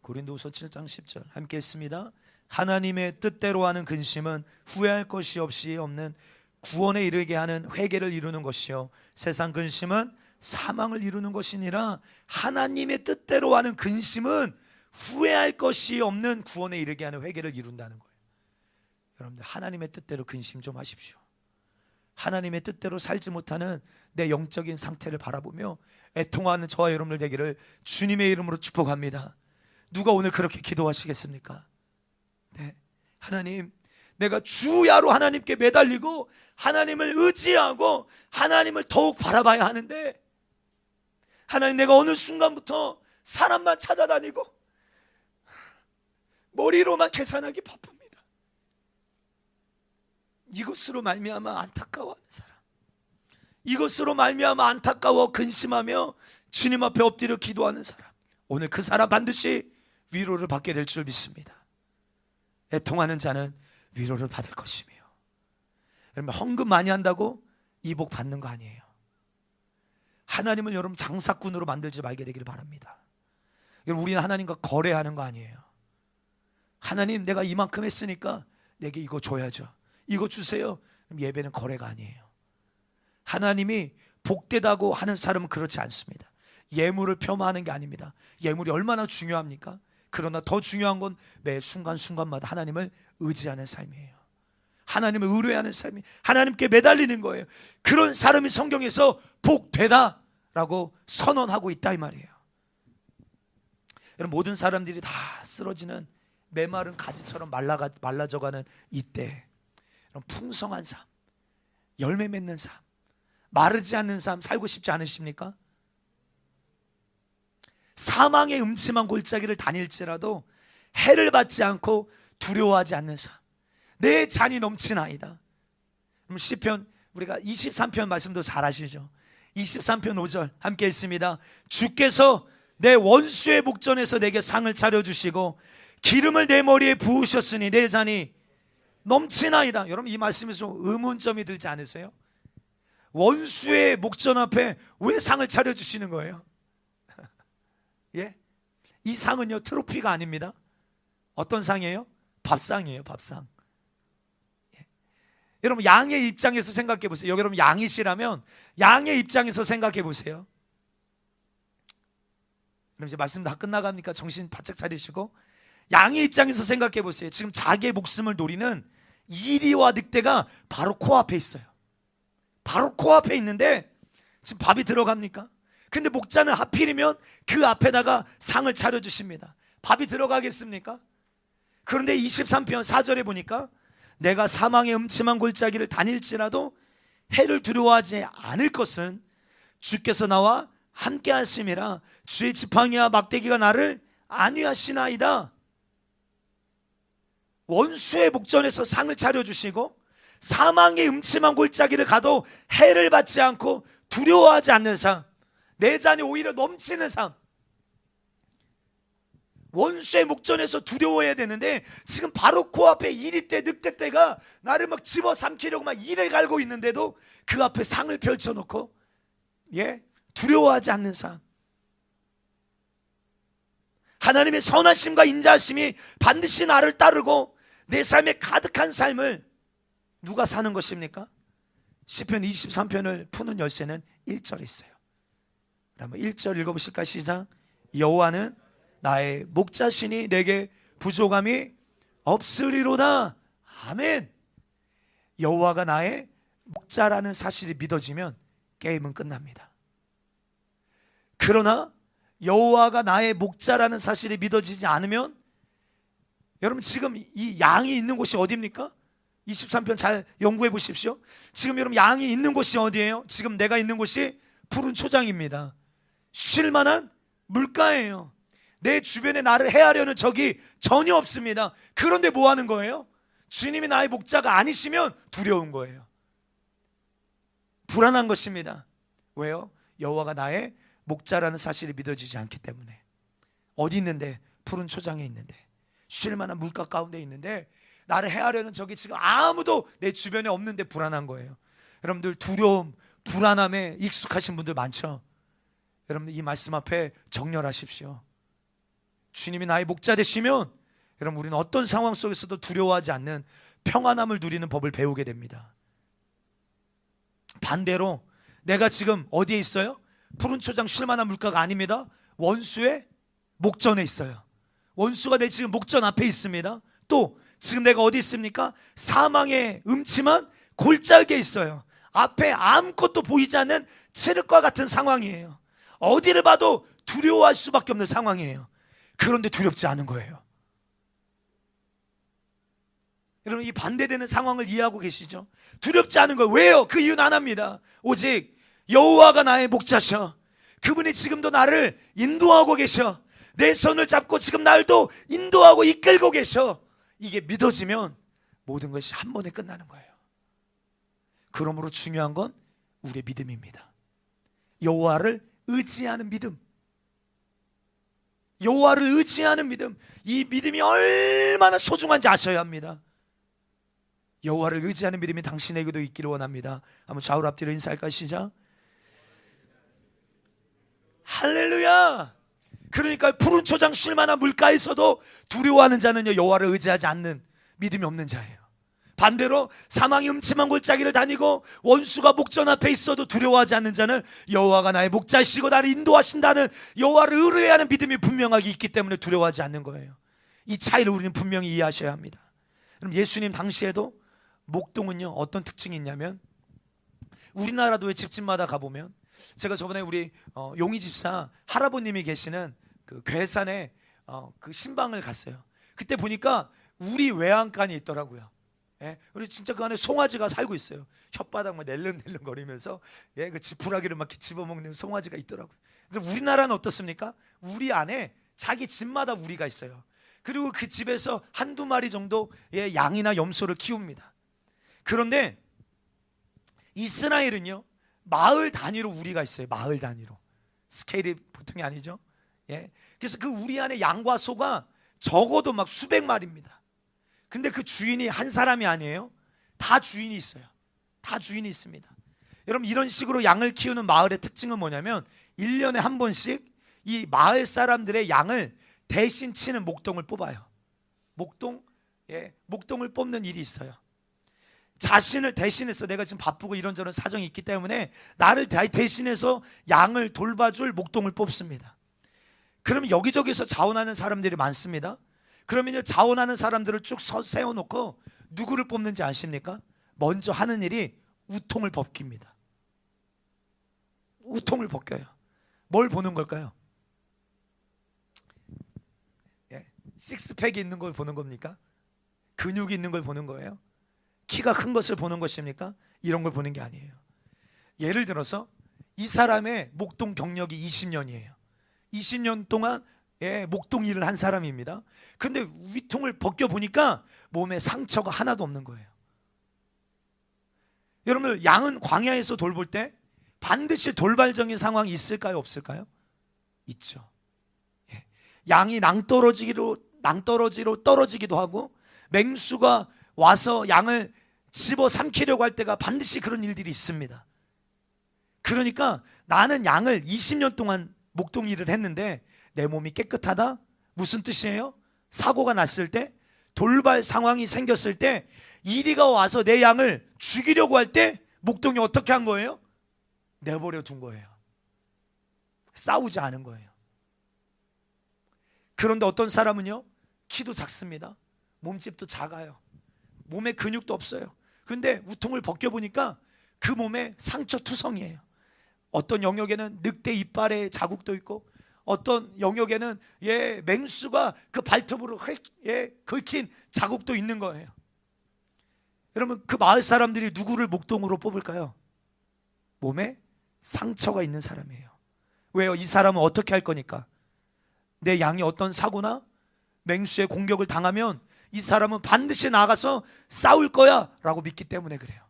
Speaker 1: 고린도후서 7장 10절 함께 했습니다. 하나님의 뜻대로 하는 근심은 후회할 것이 없이 없는 구원에 이르게 하는 회개를 이루는 것이요, 세상 근심은 사망을 이루는 것이니라. 하나님의 뜻대로 하는 근심은 후회할 것이 없는 구원에 이르게 하는 회개를 이룬다는 거예요. 여러분들, 하나님의 뜻대로 근심 좀 하십시오. 하나님의 뜻대로 살지 못하는 내 영적인 상태를 바라보며 애통하는 저와 여러분들 되기를 주님의 이름으로 축복합니다. 누가 오늘 그렇게 기도하시겠습니까? 네. 하나님, 내가 주야로 하나님께 매달리고 하나님을 의지하고 하나님을 더욱 바라봐야 하는데, 하나님, 내가 어느 순간부터 사람만 찾아다니고 머리로만 계산하기 바쁩니다. 이것으로 말미암아 안타까워하는 사람, 이것으로 말미암아 안타까워 근심하며 주님 앞에 엎드려 기도하는 사람, 오늘 그 사람 반드시 위로를 받게 될 줄 믿습니다. 애통하는 자는 위로를 받을 것이며, 여러분, 헌금 많이 한다고 이 복 받는 거 아니에요. 하나님을 여러분 장사꾼으로 만들지 말게 되기를 바랍니다. 여러분, 우리는 하나님과 거래하는 거 아니에요. 하나님, 내가 이만큼 했으니까 내게 이거 줘야죠, 이거 주세요. 그럼 예배는 거래가 아니에요. 하나님이 복되다고 하는 사람은 그렇지 않습니다. 예물을 폄하하는 게 아닙니다. 예물이 얼마나 중요합니까? 그러나 더 중요한 건 매 순간순간마다 하나님을 의지하는 삶이에요. 하나님을 의뢰하는 삶이, 하나님께 매달리는 거예요. 그런 사람이 성경에서 복되다라고 선언하고 있다, 이 말이에요. 여러분, 모든 사람들이 다 쓰러지는 메마른 가지처럼 말라져가는 이때, 풍성한 삶, 열매 맺는 삶, 마르지 않는 삶 살고 싶지 않으십니까? 사망의 음침한 골짜기를 다닐지라도 해를 받지 않고 두려워하지 않는 삶, 내 잔이 넘치나이다. 시편, 우리가 23편 말씀도 잘 아시죠? 23편 5절 함께 읽습니다. 주께서 내 원수의 목전에서 내게 상을 차려주시고 기름을 내 머리에 부으셨으니 내 잔이 넘치나이다. 여러분, 이 말씀에서 의문점이 들지 않으세요? 원수의 목전 앞에 왜 상을 차려주시는 거예요? 예? 이 상은요, 트로피가 아닙니다. 어떤 상이에요? 밥상이에요, 밥상. 예. 여러분, 양의 입장에서 생각해 보세요. 여기 여러분 양이시라면 양의 입장에서 생각해 보세요. 그럼 이제 말씀 다 끝나갑니까? 정신 바짝 차리시고, 양의 입장에서 생각해 보세요. 지금 자기의 목숨을 노리는 이리와 늑대가 바로 코앞에 있어요. 바로 코앞에 있는데 지금 밥이 들어갑니까? 근데 목자는 하필이면 그 앞에다가 상을 차려주십니다. 밥이 들어가겠습니까? 그런데 23편 4절에 보니까 내가 사망의 음침한 골짜기를 다닐지라도 해를 두려워하지 않을 것은 주께서 나와 함께 하심이라 주의 지팡이와 막대기가 나를 안위하시나이다. 원수의 목전에서 상을 차려주시고 사망의 음침한 골짜기를 가도 해를 받지 않고 두려워하지 않는 삶, 내 잔이 오히려 넘치는 삶. 원수의 목전에서 두려워해야 되는데 지금 바로 코앞에 이리떼 늑대떼가 나를 막 집어삼키려고 막 이를 갈고 있는데도 그 앞에 상을 펼쳐놓고 두려워하지 않는 삶. 하나님의 선하심과 인자하심이 반드시 나를 따르고 내 삶에 가득한 삶을 누가 사는 것입니까? 시편 23편을 푸는 열쇠는 1절에 있어요. 그러면 1절 읽어보실까? 시작. 여호와는 나의 목자시니 내게 부족함이 없으리로다. 아멘. 여호와가 나의 목자라는 사실이 믿어지면 게임은 끝납니다. 그러나 여호와가 나의 목자라는 사실이 믿어지지 않으면, 여러분 지금 이 양이 있는 곳이 어디입니까? 23편 잘 연구해 보십시오. 지금 여러분 양이 있는 곳이 어디예요? 지금 내가 있는 곳이 푸른 초장입니다. 쉴 만한 물가예요. 내 주변에 나를 해하려는 적이 전혀 없습니다. 그런데 뭐 하는 거예요? 주님이 나의 목자가 아니시면 두려운 거예요. 불안한 것입니다. 왜요? 여호와가 나의 목자라는 사실이 믿어지지 않기 때문에. 어디 있는데? 푸른 초장에 있는데, 쉴 만한 물가 가운데 있는데 나를 해하려는 적이 지금 아무도 내 주변에 없는데 불안한 거예요. 여러분들 두려움, 불안함에 익숙하신 분들 많죠? 여러분들 이 말씀 앞에 정렬하십시오. 주님이 나의 목자 되시면 여러분 우리는 어떤 상황 속에서도 두려워하지 않는 평안함을 누리는 법을 배우게 됩니다. 반대로 내가 지금 어디에 있어요? 푸른 초장 쉴 만한 물가가 아닙니다. 원수의 목전에 있어요. 원수가 내 지금 목전 앞에 있습니다. 또 지금 내가 어디 있습니까? 사망의 음침한 골짜기에 있어요. 앞에 아무것도 보이지 않는 칠흑과 같은 상황이에요. 어디를 봐도 두려워할 수밖에 없는 상황이에요. 그런데 두렵지 않은 거예요. 여러분 이 반대되는 상황을 이해하고 계시죠? 두렵지 않은 거예요. 왜요? 그 이유는 하나입니다. 오직 여호와가 나의 목자셔. 그분이 지금도 나를 인도하고 계셔. 내 손을 잡고 지금 날도 인도하고 이끌고 계셔. 이게 믿어지면 모든 것이 한 번에 끝나는 거예요. 그러므로 중요한 건 우리의 믿음입니다. 여호와를 의지하는 믿음. 여호와를 의지하는 믿음. 이 믿음이 얼마나 소중한지 아셔야 합니다. 여호와를 의지하는 믿음이 당신에게도 있기를 원합니다. 한번 좌우로 앞뒤로 인사할까요? 시작. 할렐루야. 그러니까 푸른 초장 쉴 만한 물가에서도 두려워하는 자는요 여호와를 의지하지 않는 믿음이 없는 자예요. 반대로 사망이 음침한 골짜기를 다니고 원수가 목전 앞에 있어도 두려워하지 않는 자는 여호와가 나의 목자시고 나를 인도하신다는 여호와를 의뢰하는 믿음이 분명하게 있기 때문에 두려워하지 않는 거예요. 이 차이를 우리는 분명히 이해하셔야 합니다. 그럼 예수님 당시에도 목동은요 어떤 특징이 있냐면, 우리나라도 집집마다 가보면, 제가 저번에 우리 용희 집사 할아버님이 계시는 그 괴산에 그 신방을 갔어요. 그때 보니까 우리 외양간이 있더라고요. 우리 진짜 그 안에 송아지가 살고 있어요. 혓바닥 막 낼름낼름 거리면서 그 지푸라기를 막 이렇게 집어먹는 송아지가 있더라고요. 근데 우리나라는 어떻습니까? 우리 안에 자기 집마다 우리가 있어요. 그리고 그 집에서 한두 마리 정도 양이나 염소를 키웁니다. 그런데 이스라엘은요 마을 단위로 우리가 있어요. 마을 단위로. 스케일이 보통이 아니죠. 그래서 그 우리 안에 양과 소가 적어도 막 수백 마리입니다. 근데 그 주인이 한 사람이 아니에요. 다 주인이 있어요. 다 주인이 있습니다. 여러분 이런 식으로 양을 키우는 마을의 특징은 뭐냐면 1년에 한 번씩 이 마을 사람들의 양을 대신 치는 목동을 뽑아요. 목동을 뽑는 일이 있어요. 자신을 대신해서, 내가 지금 바쁘고 이런저런 사정이 있기 때문에 나를 대신해서 양을 돌봐줄 목동을 뽑습니다. 그러면 여기저기서 자원하는 사람들이 많습니다. 그러면요, 자원하는 사람들을 쭉 세워놓고 누구를 뽑는지 아십니까? 먼저 하는 일이 우통을 벗깁니다. 우통을 벗겨요. 뭘 보는 걸까요? 예, 식스팩이 있는 걸 보는 겁니까? 근육이 있는 걸 보는 거예요? 키가 큰 것을 보는 것입니까? 이런 걸 보는 게 아니에요. 예를 들어서 이 사람의 목동 경력이 20년이에요. 20년 동안 목동 일을 한 사람입니다. 근데 위통을 벗겨보니까 몸에 상처가 하나도 없는 거예요. 여러분들, 양은 광야에서 돌볼 때 반드시 돌발적인 상황이 있을까요? 없을까요? 있죠. 양이 낭떠러지로 떨어지기도 하고, 맹수가 와서 양을 집어 삼키려고 할 때가 반드시 그런 일들이 있습니다. 그러니까 나는 양을 20년 동안 목동 일을 했는데 내 몸이 깨끗하다? 무슨 뜻이에요? 사고가 났을 때, 돌발 상황이 생겼을 때, 이리가 와서 내 양을 죽이려고 할 때 목동이 어떻게 한 거예요? 내버려 둔 거예요. 싸우지 않은 거예요. 그런데 어떤 사람은요, 키도 작습니다. 몸집도 작아요. 몸에 근육도 없어요. 그런데 우통을 벗겨보니까 그 몸에 상처투성이에요. 어떤 영역에는 늑대 이빨에 자국도 있고, 어떤 영역에는 맹수가 그 발톱으로 긁힌 자국도 있는 거예요. 여러분, 그 마을 사람들이 누구를 목동으로 뽑을까요? 몸에 상처가 있는 사람이에요. 왜요? 이 사람은 어떻게 할 거니까. 내 양이 어떤 사고나 맹수의 공격을 당하면 이 사람은 반드시 나가서 싸울 거야 라고 믿기 때문에 그래요.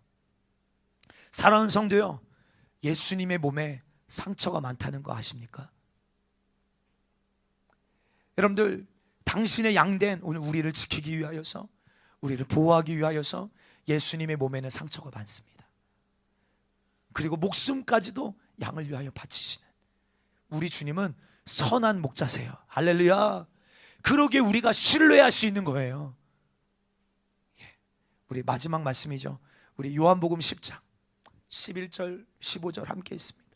Speaker 1: 사랑하는 성도요, 예수님의 몸에 상처가 많다는 거 아십니까? 여러분들, 당신의 양된 오늘 우리를 지키기 위하여서, 우리를 보호하기 위하여서 예수님의 몸에는 상처가 많습니다. 그리고 목숨까지도 양을 위하여 바치시는 우리 주님은 선한 목자세요. 할렐루야. 그러기에 우리가 신뢰할 수 있는 거예요. 우리 마지막 말씀이죠. 우리 요한복음 10장 11절 15절 함께 있습니다.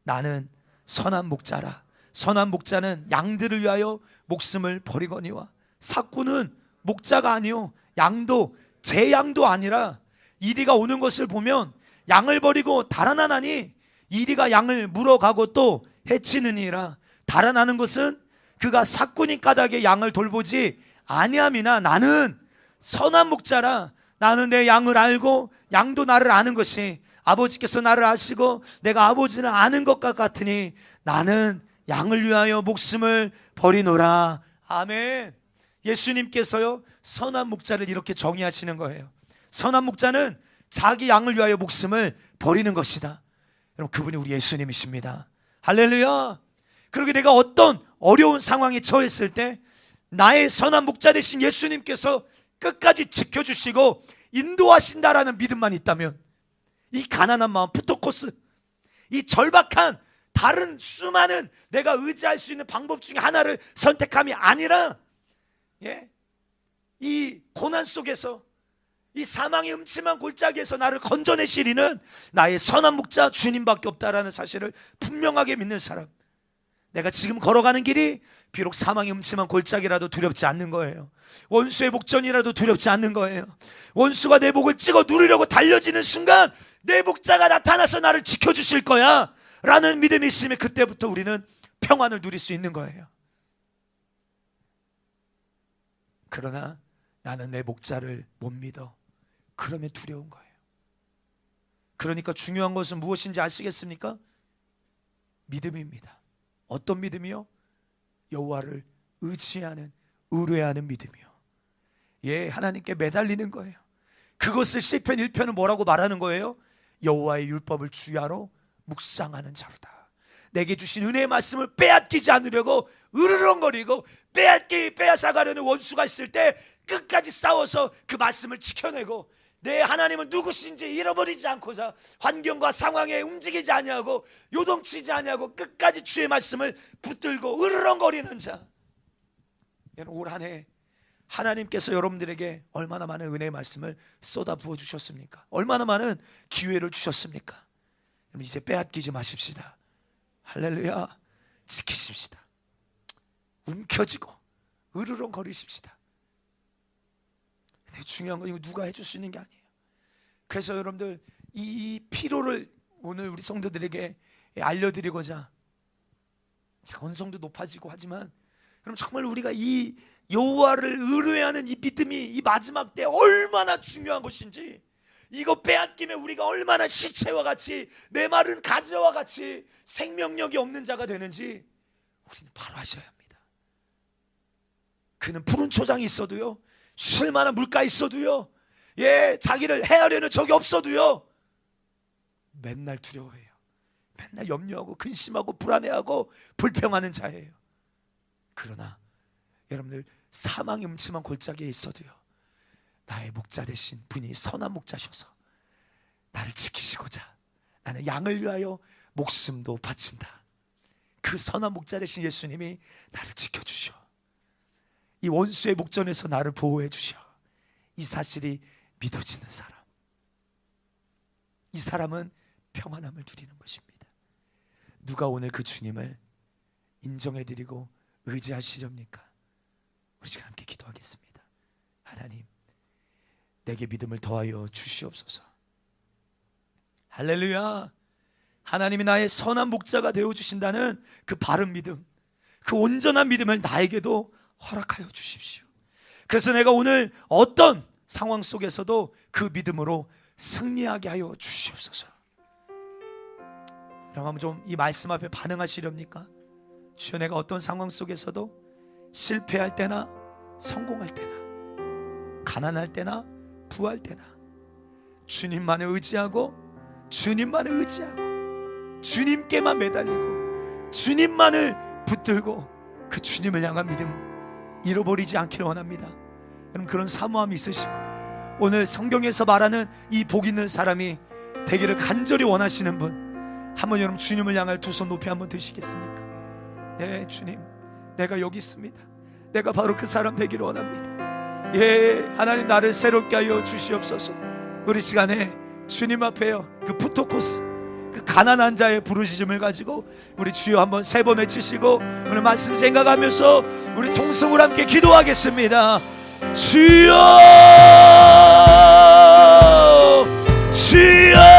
Speaker 1: 나는 선한 목자라. 선한 목자는 양들을 위하여 목숨을 버리거니와, 삭구는 목자가 아니요 양도 제 양도 아니라 이리가 오는 것을 보면 양을 버리고 달아나나니 이리가 양을 물어가고 또 해치느니라. 달아나는 것은 그가 삭구니 까닭에 양을 돌보지 아니함이나 나는 선한 목자라. 나는 내 양을 알고 양도 나를 아는 것이 아버지께서 나를 아시고 내가 아버지를 아는 것과 같으니 나는 양을 위하여 목숨을 버리노라. 아멘. 예수님께서요, 선한 목자를 이렇게 정의하시는 거예요. 선한 목자는 자기 양을 위하여 목숨을 버리는 것이다. 여러분, 그분이 우리 예수님이십니다. 할렐루야. 그러게 내가 어떤 어려운 상황에 처했을 때 나의 선한 목자 되신 예수님께서 끝까지 지켜주시고 인도하신다라는 믿음만 있다면, 이 가난한 마음, 푸토코스, 이 절박한 다른 수많은 내가 의지할 수 있는 방법 중에 하나를 선택함이 아니라, 이 고난 속에서, 이 사망의 음침한 골짜기에서 나를 건져내시리는 나의 선한 목자 주님밖에 없다라는 사실을 분명하게 믿는 사람, 내가 지금 걸어가는 길이 비록 사망의 음침한 골짜기라도 두렵지 않는 거예요. 원수의 목전이라도 두렵지 않는 거예요. 원수가 내 목을 찍어 누르려고 달려지는 순간 내 목자가 나타나서 나를 지켜주실 거야 라는 믿음이 있으면 그때부터 우리는 평안을 누릴 수 있는 거예요. 그러나 나는 내 목자를 못 믿어. 그러면 두려운 거예요. 그러니까 중요한 것은 무엇인지 아시겠습니까? 믿음입니다. 어떤 믿음이요? 여호와를 의지하는, 의뢰하는 믿음이요. 하나님께 매달리는 거예요. 그것을 시편 1편은 뭐라고 말하는 거예요? 여호와의 율법을 주야로 묵상하는 자로다. 내게 주신 은혜의 말씀을 빼앗기지 않으려고 으르렁거리고 빼앗아가려는 원수가 있을 때 끝까지 싸워서 그 말씀을 지켜내고, 내 하나님은 누구신지 잃어버리지 않고자 환경과 상황에 움직이지 아니하고 요동치지 아니하고 끝까지 주의 말씀을 붙들고 으르렁거리는 자. 올 한 해 하나님께서 여러분들에게 얼마나 많은 은혜의 말씀을 쏟아 부어 주셨습니까? 얼마나 많은 기회를 주셨습니까? 이제 빼앗기지 마십시다. 할렐루야. 지키십시다. 움켜쥐고 으르렁거리십시다. 근데 중요한 건 이거 누가 해줄 수 있는 게 아니에요. 그래서 여러분들 이 피로를 오늘 우리 성도들에게 알려드리고자, 제가 언성도 높아지고 하지만 그럼 정말 우리가 이 여호와를 의뢰하는 이 믿음이 이 마지막 때 얼마나 중요한 것인지, 이거 빼앗기면 우리가 얼마나 시체와 같이 메마른 가지와 같이 생명력이 없는 자가 되는지 우리는 바로 아셔야 합니다. 그는 푸른 초장이 있어도요, 쉴만한 물가 있어도요, 자기를 해하려는 적이 없어도요 맨날 두려워해요. 맨날 염려하고 근심하고 불안해하고 불평하는 자예요. 그러나 여러분들 사망의 음침한 골짜기에 있어도요, 나의 목자 되신 분이 선한 목자셔서 나를 지키시고자 나는 양을 위하여 목숨도 바친다. 그 선한 목자 되신 예수님이 나를 지켜주셔. 이 원수의 목전에서 나를 보호해 주셔. 이 사실이 믿어지는 사람, 이 사람은 평안함을 누리는 것입니다. 누가 오늘 그 주님을 인정해드리고 의지하시렵니까? 우리 시간 함께 기도하겠습니다. 하나님, 내게 믿음을 더하여 주시옵소서. 할렐루야. 하나님이 나의 선한 목자가 되어주신다는 그 바른 믿음, 그 온전한 믿음을 나에게도 허락하여 주십시오. 그래서 내가 오늘 어떤 상황 속에서도 그 믿음으로 승리하게 하여 주시옵소서. 그럼 한번 좀 이 말씀 앞에 반응하시렵니까? 주여, 내가 어떤 상황 속에서도 실패할 때나 성공할 때나 가난할 때나 부할 때나 주님만을 의지하고 주님만을 의지하고 주님께만 매달리고 주님만을 붙들고 그 주님을 향한 믿음 잃어버리지 않기를 원합니다. 여러분, 그런 사모함이 있으시고 오늘 성경에서 말하는 이 복 있는 사람이 되기를 간절히 원하시는 분, 한번 여러분 주님을 향할 두 손 높이 한번 드시겠습니까? 예, 주님, 내가 여기 있습니다. 내가 바로 그 사람 되기를 원합니다. 예, 하나님, 나를 새롭게 하여 주시옵소서. 우리 시간에 주님 앞에요, 그 푸토코스, 그 가난한 자의 부르짖음을 가지고 우리 주여 한번 세 번 외치시고 오늘 말씀 생각하면서 우리 통성을 함께 기도하겠습니다. 주여, 주여,